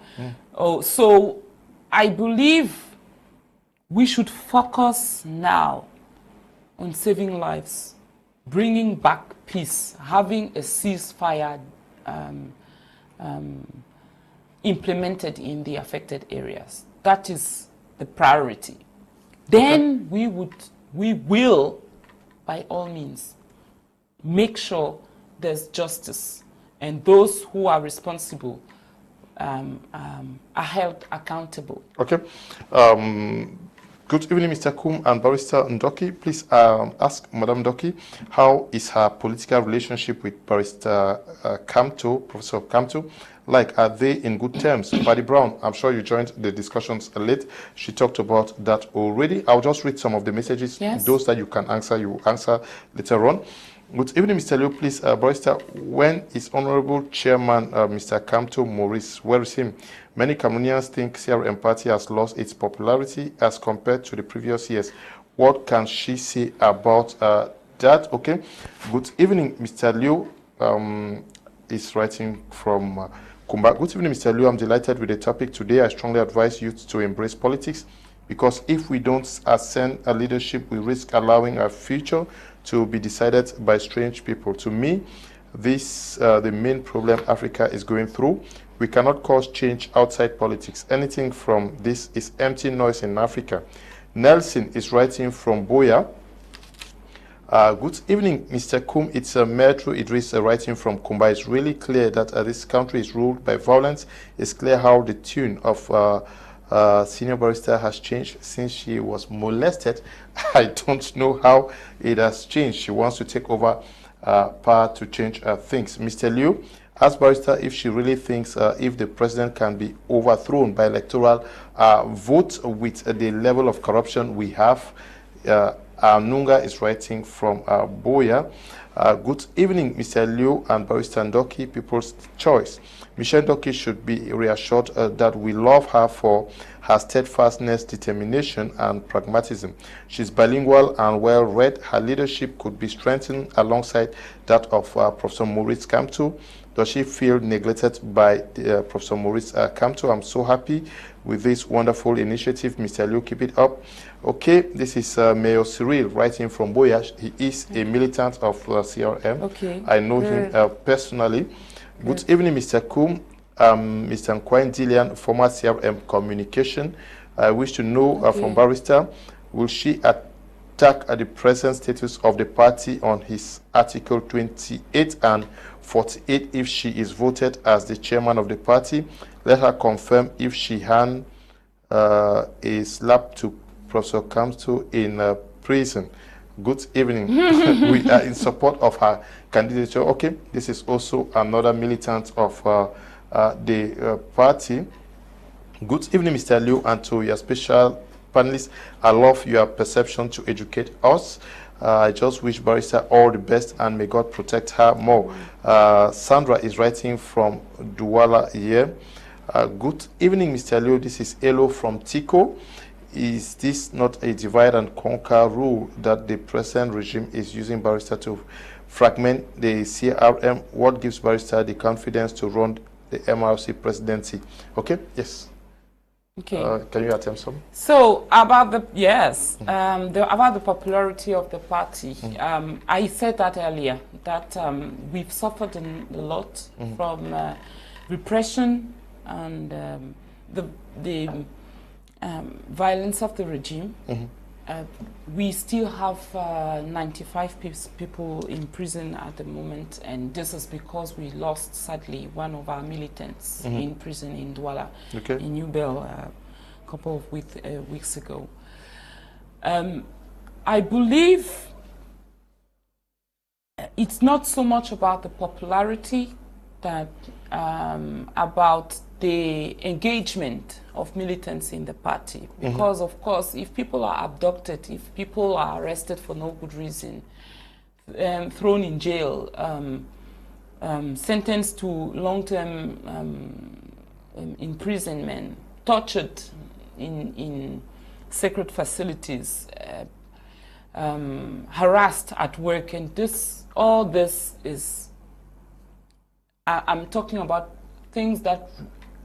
So I believe we should focus now on saving lives, bringing back peace, having a ceasefire implemented in the affected areas. That is the priority. Then we will, by all means, make sure there's justice, and those who are responsible are held accountable. Okay. Good evening, Mr. Kum and Barrister Ndoki. Please ask Madam Ndoki, how is her political relationship with Barrister Kamto, Professor Kamto? Like, are they in good terms? Paddy Brown, I'm sure you joined the discussions late. She talked about that already. I'll just read some of the messages. Yes. Those that you can answer, you will answer later on. Good evening, Mr. Liu. Please, Barrister, when is Honorable Chairman Mr. Kamto Maurice? Where is him? Many Cameroonians think CRM party has lost its popularity as compared to the previous years. What can she say about that? Okay. Good evening, Mr. Liu. Is writing from Kumba. Good evening, Mr. Liu. I'm delighted with the topic today. I strongly advise youth to embrace politics, because if we don't ascend a leadership, we risk allowing our future to be decided by strange people. To me, this the main problem Africa is going through. We cannot cause change outside politics. Anything from this is empty noise in Africa. Nelson is writing from Boya. Good evening, Mr. Kum. It's Metro Idris writing from Kumba. It's really clear that this country is ruled by violence. It's clear how the tune of Senior Barrister has changed since she was molested. I don't know how it has changed. She wants to take over power to change things. Mr. Liu, ask Barrister if she really thinks if the president can be overthrown by electoral vote with the level of corruption we have. Nunga is writing from Boya. Good evening, Mr. Liu and Barrister Ndoki, People's Choice. Michele Ndoki should be reassured that we love her for her steadfastness, determination, and pragmatism. She's bilingual and well-read. Her leadership could be strengthened alongside that of Professor Maurice Kamto. Does she feel neglected by Professor Maurice Kamto? I'm so happy with this wonderful initiative. Mr. Liu, keep it up. Okay, this is Mayor Cyril writing from Boya. He is a militant of CRM. Okay. I know him personally. Good evening, Mr. Kum. Mr. Nkwain Dillian, former CRM communication. I wish to know from Barrister, will she attack the present status of the party on his Article 28 and 48 if she is voted as the chairman of the party? Let her confirm if she hand a slap to Professor Kamto in prison. Good evening. We are in support of her candidature. Okay, this is also another militant of the party. Good evening, Mr. Liu, and to your special panelists. I love your perception to educate us. I just wish Barrister all the best and may God protect her more. Sandra is writing from Douala here. Good evening, Mr. Liu. This is Elo from Tico. Is this not a divide and conquer rule that the present regime is using Barrister to fragment the CRM? What gives Barrister the confidence to run the MRC presidency? Okay, yes. Okay. Can you attempt some? So about the about the popularity of the party, I said that earlier that we've suffered a lot from repression and the violence of the regime. We still have 95 people in prison at the moment, and this is because we lost, sadly, one of our militants in prison in Douala, in New Bell, a couple of weeks ago. I believe it's not so much about the popularity, that about the engagement of militants in the party. Because, of course, if people are abducted, if people are arrested for no good reason, thrown in jail, sentenced to long-term imprisonment, tortured in secret facilities, harassed at work, and all this is, I'm talking about things that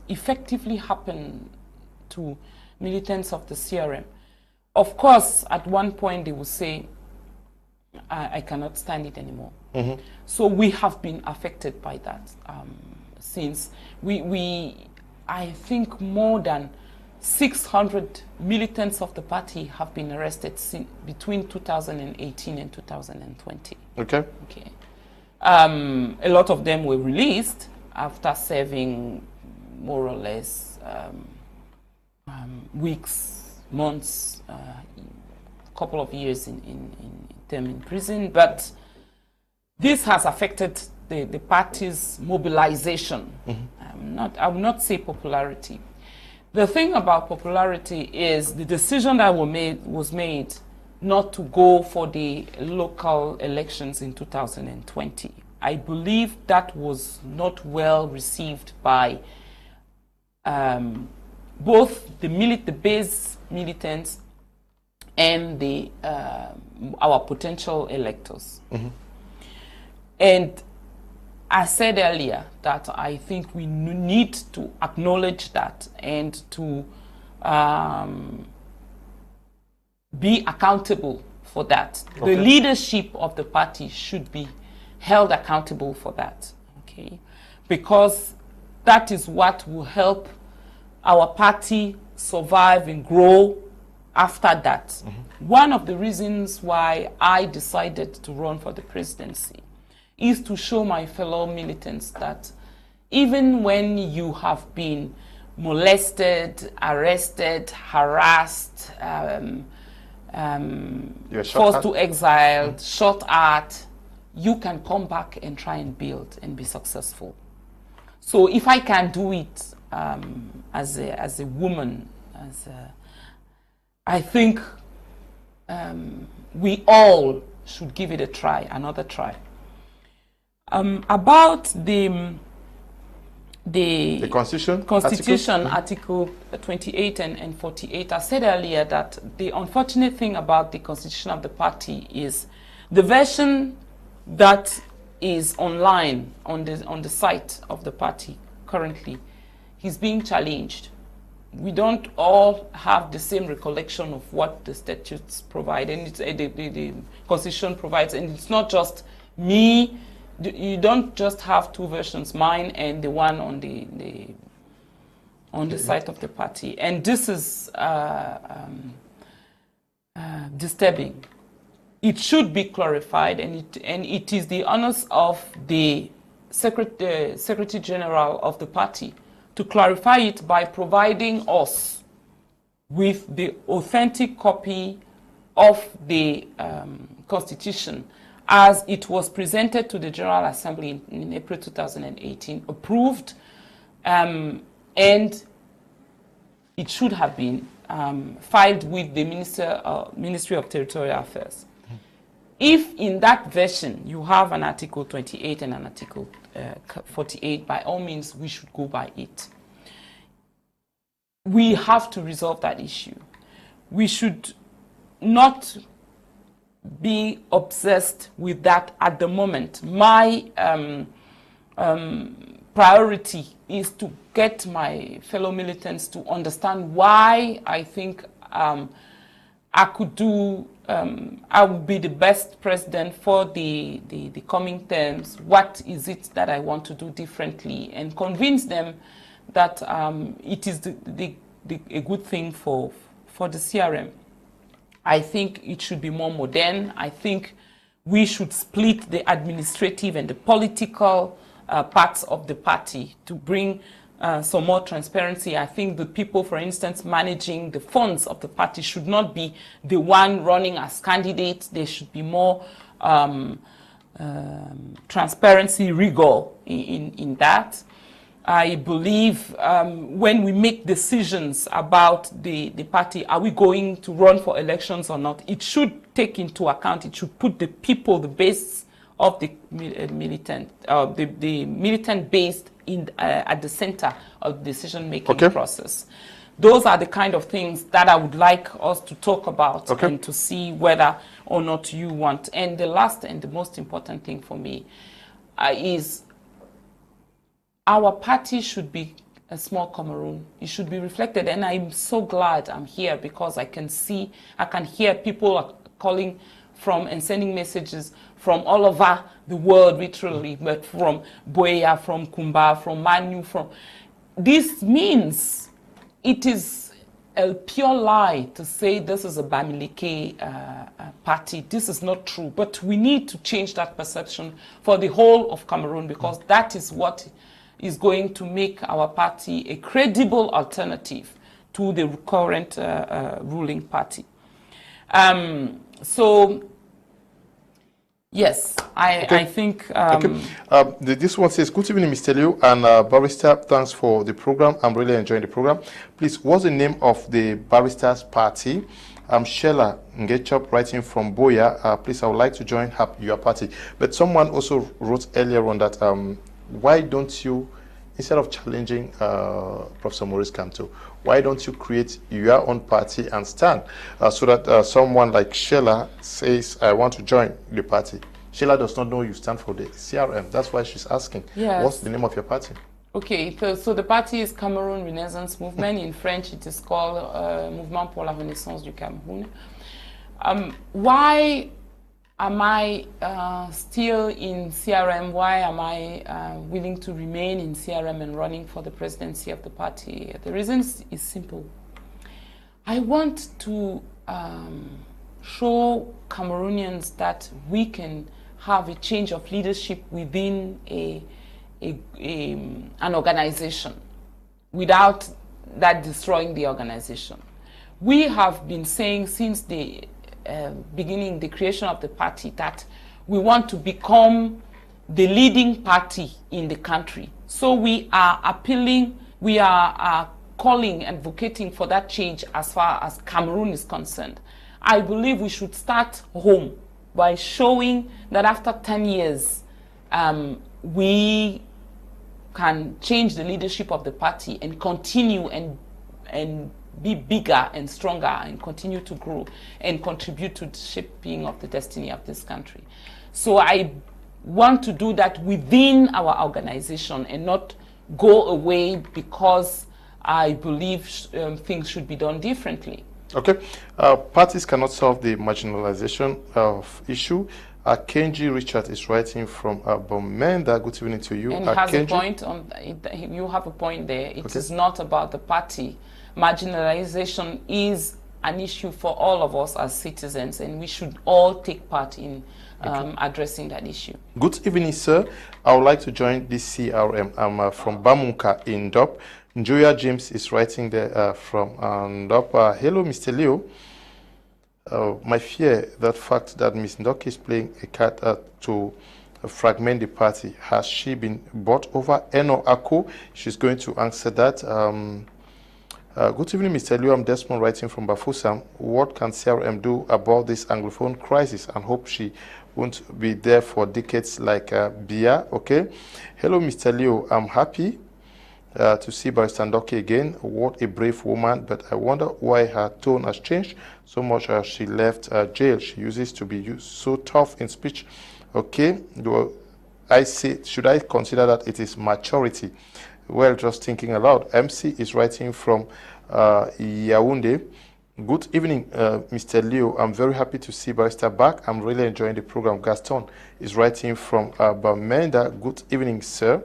effectively happen to militants of the CRM. Of course, at one point they will say, I cannot stand it anymore. So we have been affected by that since I think more than 600 militants of the party have been arrested between 2018 and 2020. Okay. A lot of them were released after serving more or less weeks, months, a couple of years in prison. But this has affected the party's mobilization. I will not say popularity. The thing about popularity is the decision that was made not to go for the local elections in 2020. I believe that was not well received by both the base militants and our potential electors. And I said earlier that I think we need to acknowledge that and to be accountable for that. The leadership of the party should be held accountable for that, because that is what will help our party survive and grow after that. One of the reasons why I decided to run for the presidency is to show my fellow militants that even when you have been molested, arrested, harassed, forced to exile, shot at, you can come back and try and build and be successful. So if I can do it as a woman, I think we all should give it a try, another try. About the Constitution Article 28 and 48, I said earlier that the unfortunate thing about the Constitution of the party is the version that is online on the site of the party currently is being challenged. We don't all have the same recollection of what the statutes provide, and the Constitution provides, and it's not just me. You don't just have two versions, mine and the one on the site of the party, and this is disturbing. It should be clarified, and it is the honors of the Secretary General of the party to clarify it by providing us with the authentic copy of the Constitution as it was presented to the General Assembly in April 2018, approved, and it should have been filed with the Ministry of Territorial Affairs. If in that version you have an Article 28 and an Article 48, by all means, we should go by it. We have to resolve that issue. We should not be obsessed with that at the moment. My priority is to get my fellow militants to understand why I think I could do, I would be the best president for the coming terms. What is it that I want to do differently, and convince them that it is a good thing for the CRM. I think it should be more modern. I think we should split the administrative and the political parts of the party to bring some more transparency. I think the people, for instance, managing the funds of the party should not be the one running as candidates. There should be more transparency, rigor in that. I believe when we make decisions about the party, are we going to run for elections or not, it should take into account, it should put the people, the base of the militant, the militant base at the center of the decision-making process. Those are the kind of things that I would like us to talk about and to see whether or not you want. And the last and the most important thing for me is our party should be a small Cameroon. It should be reflected, and I'm so glad I'm here because I can hear people calling from and sending messages from all over the world, literally, but from Boya, from Kumba, from Manu, this means it is a pure lie to say this is a Bamileke party. This is not true, but we need to change that perception for the whole of Cameroon, because that is what is going to make our party a credible alternative to the current ruling party. So, yes, I think... this one says, good evening, Mr. Liu and Barrister, thanks for the program. I'm really enjoying the program. Please, what's the name of the Barristers Party? I'm Shella Ngechop, writing from Boya. Please, I would like to join your party. But someone also wrote earlier on that why don't you, instead of challenging Professor Maurice Kamto, why don't you create your own party and stand so that someone like Sheila says, I want to join the party. Sheila does not know you stand for the CRM. That's why she's asking, what's the name of your party? Okay, so the party is Cameroon Renaissance Movement. In French, it is called Mouvement pour la Renaissance du Cameroun. Why am I still in CRM? Why am I willing to remain in CRM and running for the presidency of the party? The reason is simple. I want to show Cameroonians that we can have a change of leadership within an organization without that destroying the organization. We have been saying since the beginning, the creation of the party, that we want to become the leading party in the country. So we are appealing, we are calling and advocating for that change as far as Cameroon is concerned. I believe we should start home by showing that after 10 years, we can change the leadership of the party and continue and be bigger and stronger and continue to grow and contribute to the shaping of the destiny of this country. So I want to do that within our organization and not go away because I believe things should be done differently. Okay. Parties cannot solve the marginalization of issue. Kenji Richard is writing from Bomenda. Good evening to you. And has a point on it, you have a point there. It is not about the party. Marginalization is an issue for all of us as citizens, and we should all take part in addressing that issue. Good evening, sir. I would like to join this CRM. I'm from Bamunka in Dop. Njoya James is writing there from Ndop. Hello, Mr. Leo. My fear, that fact that Ms. Ndoki is playing a card to fragment the party. Has she been bought over? Eno Ako, she's going to answer that. Good evening, Mr. Leo. I'm Desmond writing from Bafusam. What can CRM do about this Anglophone crisis? And hope she won't be there for decades like Bia. Okay. Hello, Mr. Leo. I'm happy to see Barrister Ndoki again. What a brave woman, but I wonder why her tone has changed so much as she left jail. She uses to be so tough in speech. Okay. I say, should I consider that it is maturity? Well, just thinking aloud. MC is writing from Yaoundé. Good evening, Mr. Leo. I'm very happy to see Barrister back. I'm really enjoying the program. Gaston is writing from Bamenda. Good evening, sir.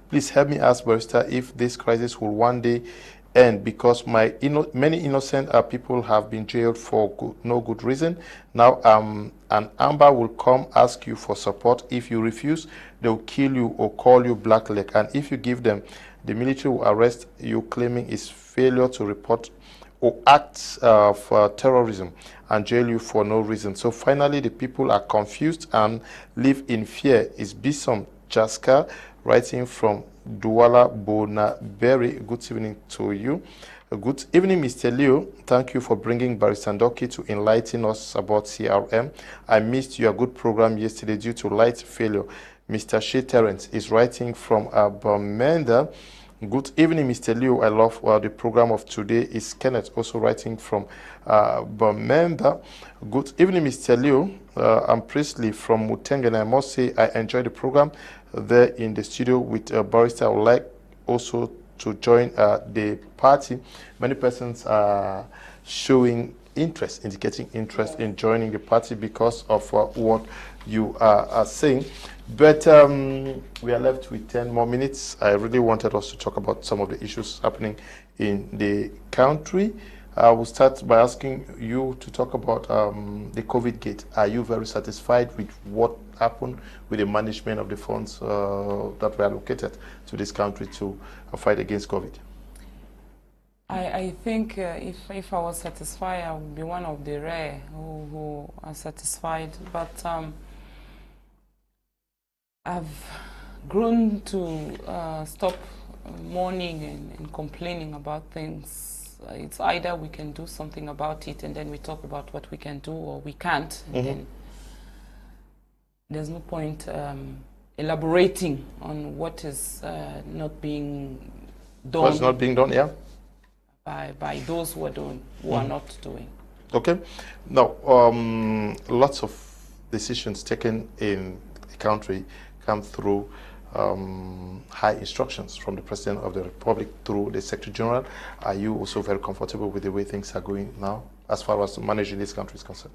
Please help me ask Barrister if this crisis will one day end, because many innocent people have been jailed for no good reason. Now an amber will come ask you for support. If you refuse, they will kill you or call you blackleg. And if you give them, the military will arrest you, claiming it's failure to report or acts of terrorism, and jail you for no reason. So finally, the people are confused and live in fear. Is Bisom Jaska writing from Douala Bonaberry. Good evening to you. Good evening, Mr. Leo. Thank you for bringing Barrister Ndoki to enlighten us about CRM. I missed your good program yesterday due to light failure. Mr. Shea Terence is writing from Bamenda. Good evening, Mr. Leo. I love the program of today. Is Kenneth also writing from Bamenda. Good evening, Mr. Leo. I'm Priestley from Muteng, and I must say I enjoy the program there in the studio with Barrister. I would like also to join the party. Many persons are showing interest, indicating interest in joining the party because of what you are saying. But we are left with 10 more minutes. I really wanted us to talk about some of the issues happening in the country. I will start by asking you to talk about the COVID gate. Are you very satisfied with what happened with the management of the funds that were allocated to this country to fight against COVID? I think if I was satisfied, I would be one of the rare who are satisfied. But I've grown to stop mourning and complaining about things. It's either we can do something about it and then we talk about what we can do, or we can't. And then there's no point elaborating on what is not being done. What's not being done, yeah? By those who are doing, who are not doing. Okay. Now, lots of decisions taken in the country come through high instructions from the President of the Republic through the Secretary General. Are you also very comfortable with the way things are going now as far as managing this country is concerned?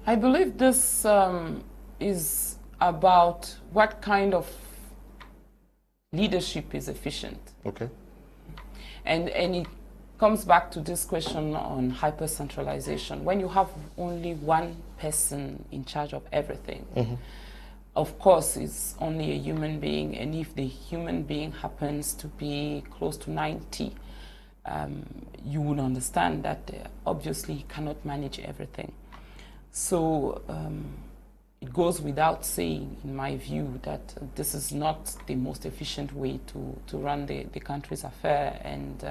I believe this is about what kind of leadership is efficient. Okay. And it comes back to this question on hyper-centralization. When you have only one person in charge of everything, of course, it's only a human being, and if the human being happens to be close to 90, you would understand that obviously he cannot manage everything. So it goes without saying, in my view, that this is not the most efficient way to run the country's affair, and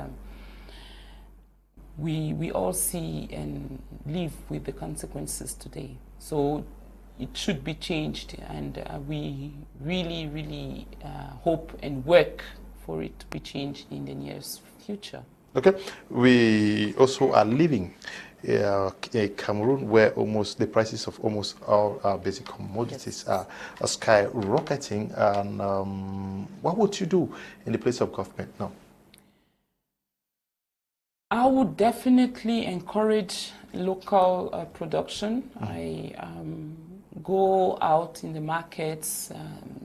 we all see and live with the consequences today. So it should be changed, and we really hope and work for it to be changed in the nearest future. Okay. We also are living a Cameroon where the prices of almost all our basic commodities are skyrocketing. And what would you do in the place of government now? I would definitely encourage local production. I go out in the markets,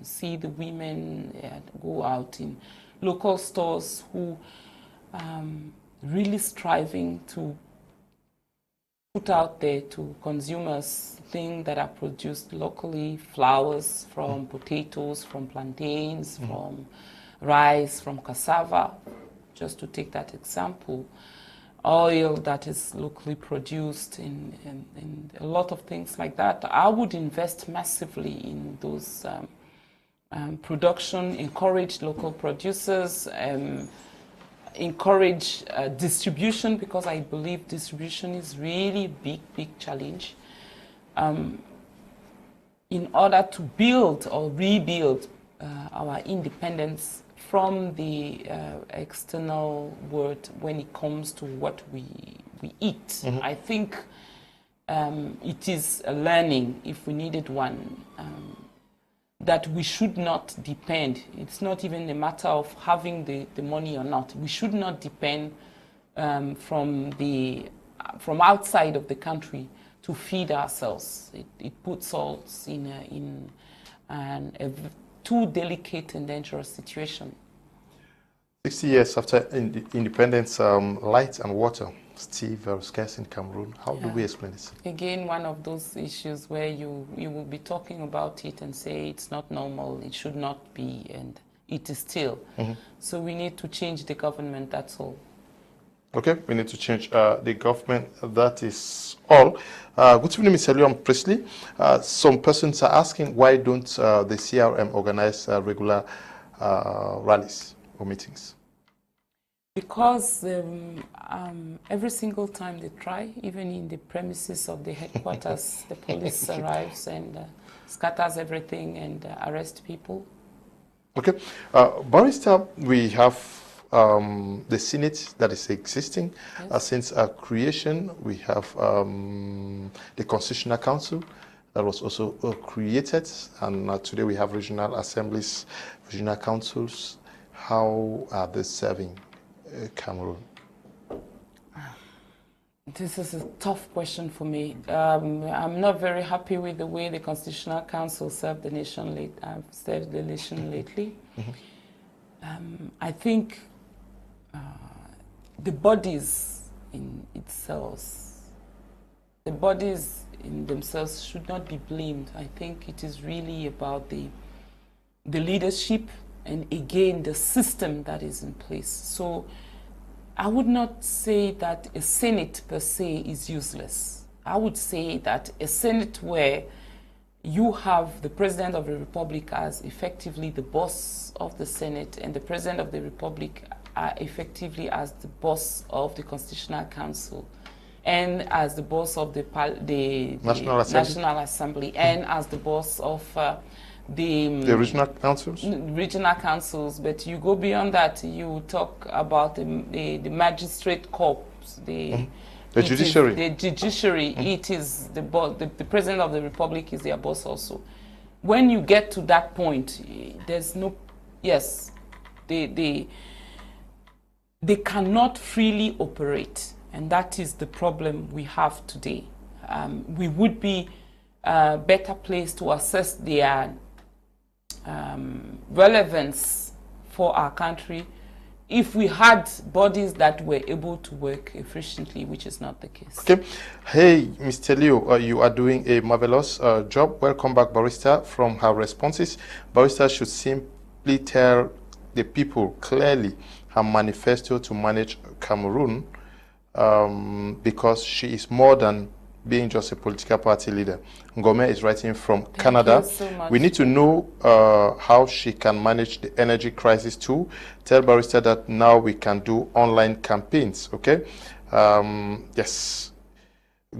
see the women, go out in local stores who really striving to put out there to consumers things that are produced locally, flowers from potatoes, from plantains, from rice from cassava, just to take that example, oil that is locally produced, in a lot of things like that. I would invest massively in those production, encourage local producers, encourage distribution, because I believe distribution is really big challenge. In order to build or rebuild our independence from the external world when it comes to what we eat. Mm-hmm. I think it is a learning, if we needed one, that we should not depend. It's not even a matter of having the money or not. We should not depend from outside of the country to feed ourselves. It puts us in a too delicate and dangerous situation. 60 years after independence, light and water still very scarce in Cameroon. How do we explain this? Again, one of those issues where you will be talking about it and say it's not normal, it should not be, and it is still. Mm-hmm. So we need to change the government, that's all. Okay, we need to change the government, that is all. Good evening, Mr. Presley. Some persons are asking, why don't the CRM organize regular rallies or meetings? Because every single time they try, even in the premises of the headquarters, the police arrives and scatters everything and arrest people. Okay. Barrister, we have the Senate that is existing. Yes. Since our creation, we have the Constitutional Council that was also created, and today we have regional assemblies, regional councils. How are they serving Cameroon? This is a tough question for me. I'm not very happy with the way the Constitutional Council served the nation lately. Mm-hmm. I think the bodies in themselves should not be blamed. I think it is really about the leadership and, again, the system that is in place. So I would not say that a Senate per se is useless. I would say that a Senate where you have the President of the Republic as effectively the boss of the Senate and the President of the Republic effectively as the boss of the Constitutional Council and as the boss of the National Assembly and as the boss of the regional councils? Regional councils, but you go beyond that, you talk about the magistrate corps, the judiciary. The judiciary, it is the boss, the President of the Republic is their boss also. When you get to that point, there's no, yes, they cannot freely operate, and that is the problem we have today. We would be better placed to assess their relevance for our country if we had bodies that were able to work efficiently, which is not the case. Okay. Hey, Mr. Leo, you are doing a marvelous job. Welcome back, Barrister. From her responses, Barrister should simply tell the people clearly her manifesto to manage Cameroon, because she is more than being just a political party leader. Ngome is writing from Canada. Thank you so much. We need to know how she can manage the energy crisis too. Tell Barrister that now we can do online campaigns, okay? Yes.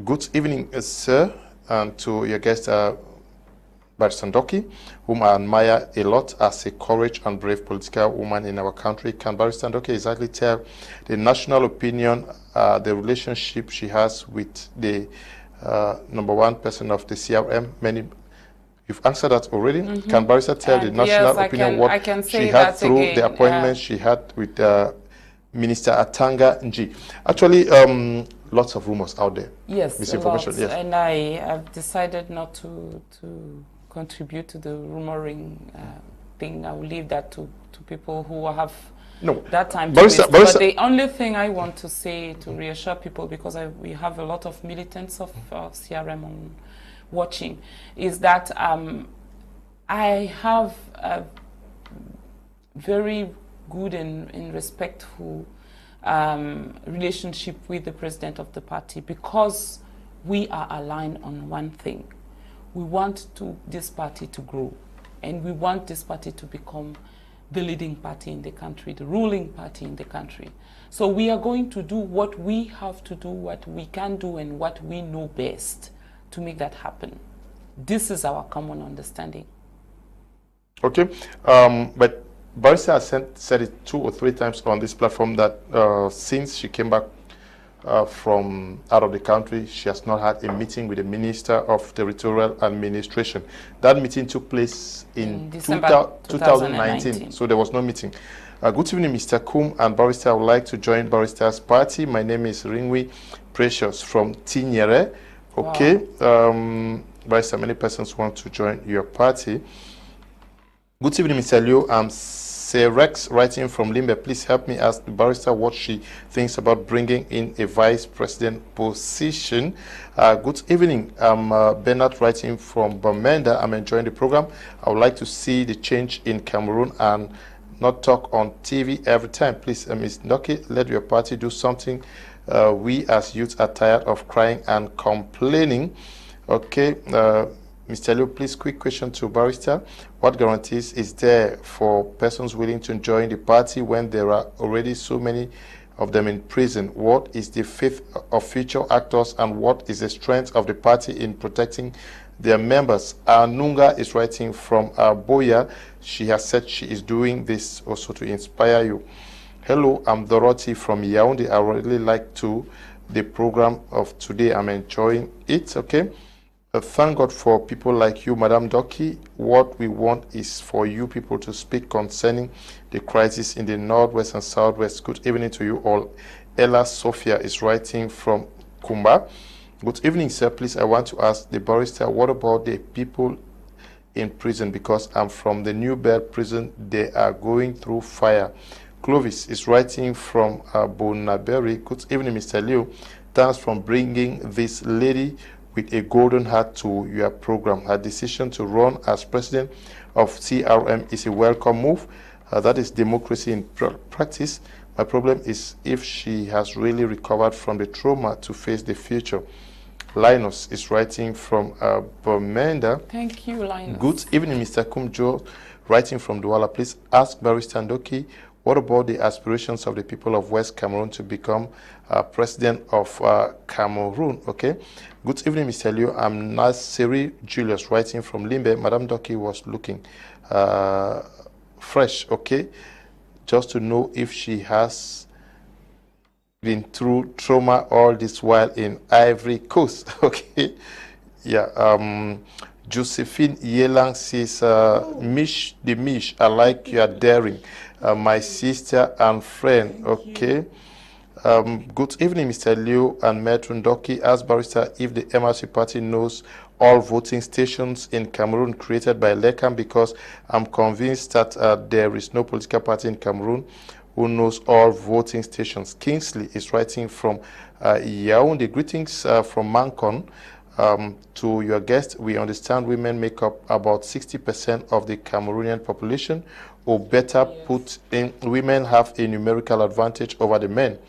Good evening, sir, and to your guest, Barrister Ndoki, whom I admire a lot as a courage and brave political woman in our country. Can Barrister Ndoki exactly tell the national opinion, the relationship she has with the #1 person of the CRM? You've answered that already. Mm-hmm. Can Barrister tell the national opinion what she had through again, the appointment she had with Minister Atanga Nji? Actually, lots of rumors out there. Yes, misinformation. Yes. And I have decided not to contribute to the rumoring thing. I will leave that to people who have that time to waste. But the only thing I want to say to reassure people, because we have a lot of militants of CRM on watching, is that I have very good and respectful relationship with the president of the party, because we are aligned on one thing. We want this party to grow, and we want this party to become the leading party in the country, the ruling party in the country. So we are going to do what we have to do, what we can do, and what we know best to make that happen. This is our common understanding. Okay, but Barrister has said it 2 or 3 times on this platform that since she came back from out of the country, she has not had a meeting with the Minister of Territorial Administration. That meeting took place in December 2019, so there was no meeting. Good evening, Mr. Kum and Barrister. I would like to join Barrister's party. My name is Ringwi Precious from Tinyere. Okay, wow. Barrister, many persons want to join your party. Good evening, Mr. Liu. I'm Rex writing from Limbe. Please help me ask the barrister what she thinks about bringing in a vice president position. Good evening. I'm Bernard writing from Bamenda. I'm enjoying the program. I would like to see the change in Cameroon and not talk on TV every time. Please, Ms. Ndoki, let your party do something. We as youth are tired of crying and complaining. Okay. Mr. Liu, please, quick question to Barrister. What guarantees is there for persons willing to join the party when there are already so many of them in prison? What is the faith of future actors, and what is the strength of the party in protecting their members? Nunga is writing from Boya. She has said she is doing this also to inspire you. Hello, I'm Dorothy from Yaoundé. I really like the program of today. I'm enjoying it. Okay. Thank God for people like you, Madam Ndoki. What we want is for you people to speak concerning the crisis in the Northwest and Southwest. Good evening to you all. Ella Sophia is writing from Kumba. Good evening, sir. Please, I want to ask the barrister, what about the people in prison? Because I'm from the New Bed prison. They are going through fire. Clovis is writing from Bonaberry. Good evening, Mr. Liu. Thanks for bringing this lady with a golden heart to your program. Her decision to run as president of CRM is a welcome move. That is democracy in practice. My problem is if she has really recovered from the trauma to face the future. Linus is writing from Bamenda. Thank you, Linus. Good evening, Mr. Kumjo, writing from Douala. Please ask Barrister Ndoki, what about the aspirations of the people of West Cameroon to become president of Cameroon? Okay. Good evening, Mr. Liu. I'm Nasiri Julius, writing from Limbe. Madam Ndoki was looking fresh, okay, just to know if she has been through trauma all this while in Ivory Coast. Okay. Yeah. Josephine Yelang says, Mish the Mish, I like your daring. My sister and friend. Okay. Good evening, Mr. Liu and Metro Ndoki. Ask Barrister if the MRC party knows all voting stations in Cameroon created by LECAM, because I'm convinced that there is no political party in Cameroon who knows all voting stations. Kingsley is writing from Yaoundé. Greetings from Mancon. To your guest, we understand women make up about 60% of the Cameroonian population, or better put in, women have a numerical advantage over the men.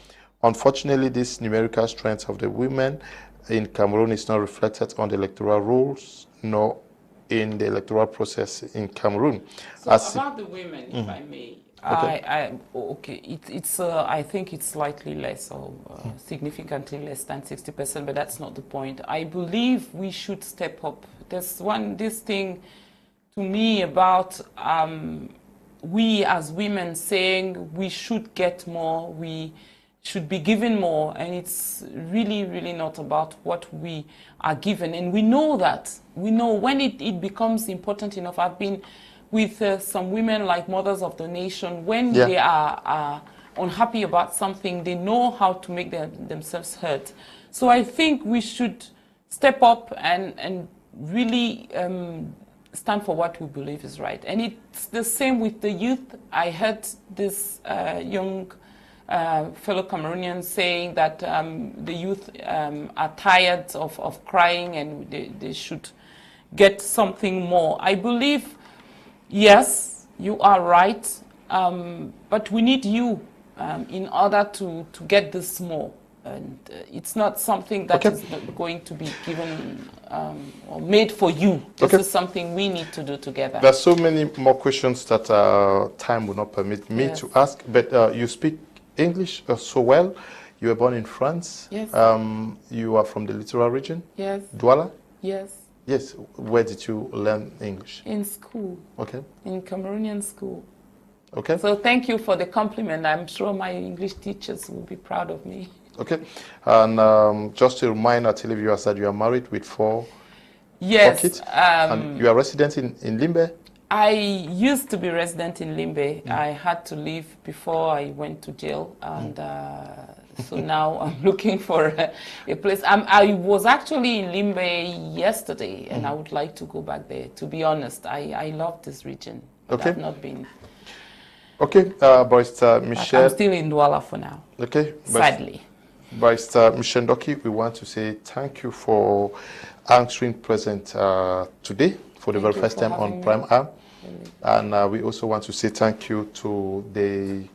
Unfortunately, this numerical strength of the women in Cameroon is not reflected on the electoral rolls nor in the electoral process in Cameroon. So about the women, if I may, I think it's slightly less, or significantly less than 60%, but that's not the point. I believe we should step up. There's this thing to me about we as women saying we should get more, we should be given more, and it's really, really not about what we are given. And we know that. We know when it becomes important enough. I've been with some women like Mothers of the Nation. When they are unhappy about something, they know how to make themselves heard. So I think we should step up and really stand for what we believe is right. And it's the same with the youth. I heard this young fellow Cameroonians saying that the youth are tired of crying and they should get something more. I believe, yes, you are right. But we need you in order to get this more. And it's not something that is going to be given or made for you. This is something we need to do together. There are so many more questions that time will not permit me to ask. But you speak English so well. You were born in France. Yes. You are from the littoral region. Yes. Douala. Yes. Yes. Where did you learn English? In school. Okay. In Cameroonian school. Okay. So thank you for the compliment. I'm sure my English teachers will be proud of me. Okay. And just to remind our televiewers that you are married with four kids. And you are resident in Limbe? I used to be resident in Limbe. I had to leave before I went to jail. And so now I'm looking for a place. I was actually in Limbe yesterday, and I would like to go back there. To be honest, I love this region. Okay. I've not been. Okay, Barrister Michele. I'm still in Douala for now. Okay. Sadly. Barrister Michele Ndoki, we want to say thank you for answering present today for the very first time on Prime Hour. And we also want to say thank you to the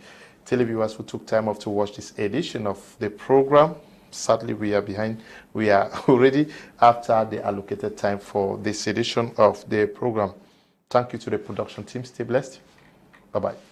televiewers who took time off to watch this edition of the program. Sadly, we are behind. We are already after the allocated time for this edition of the program. Thank you to the production team. Stay blessed. Bye-bye.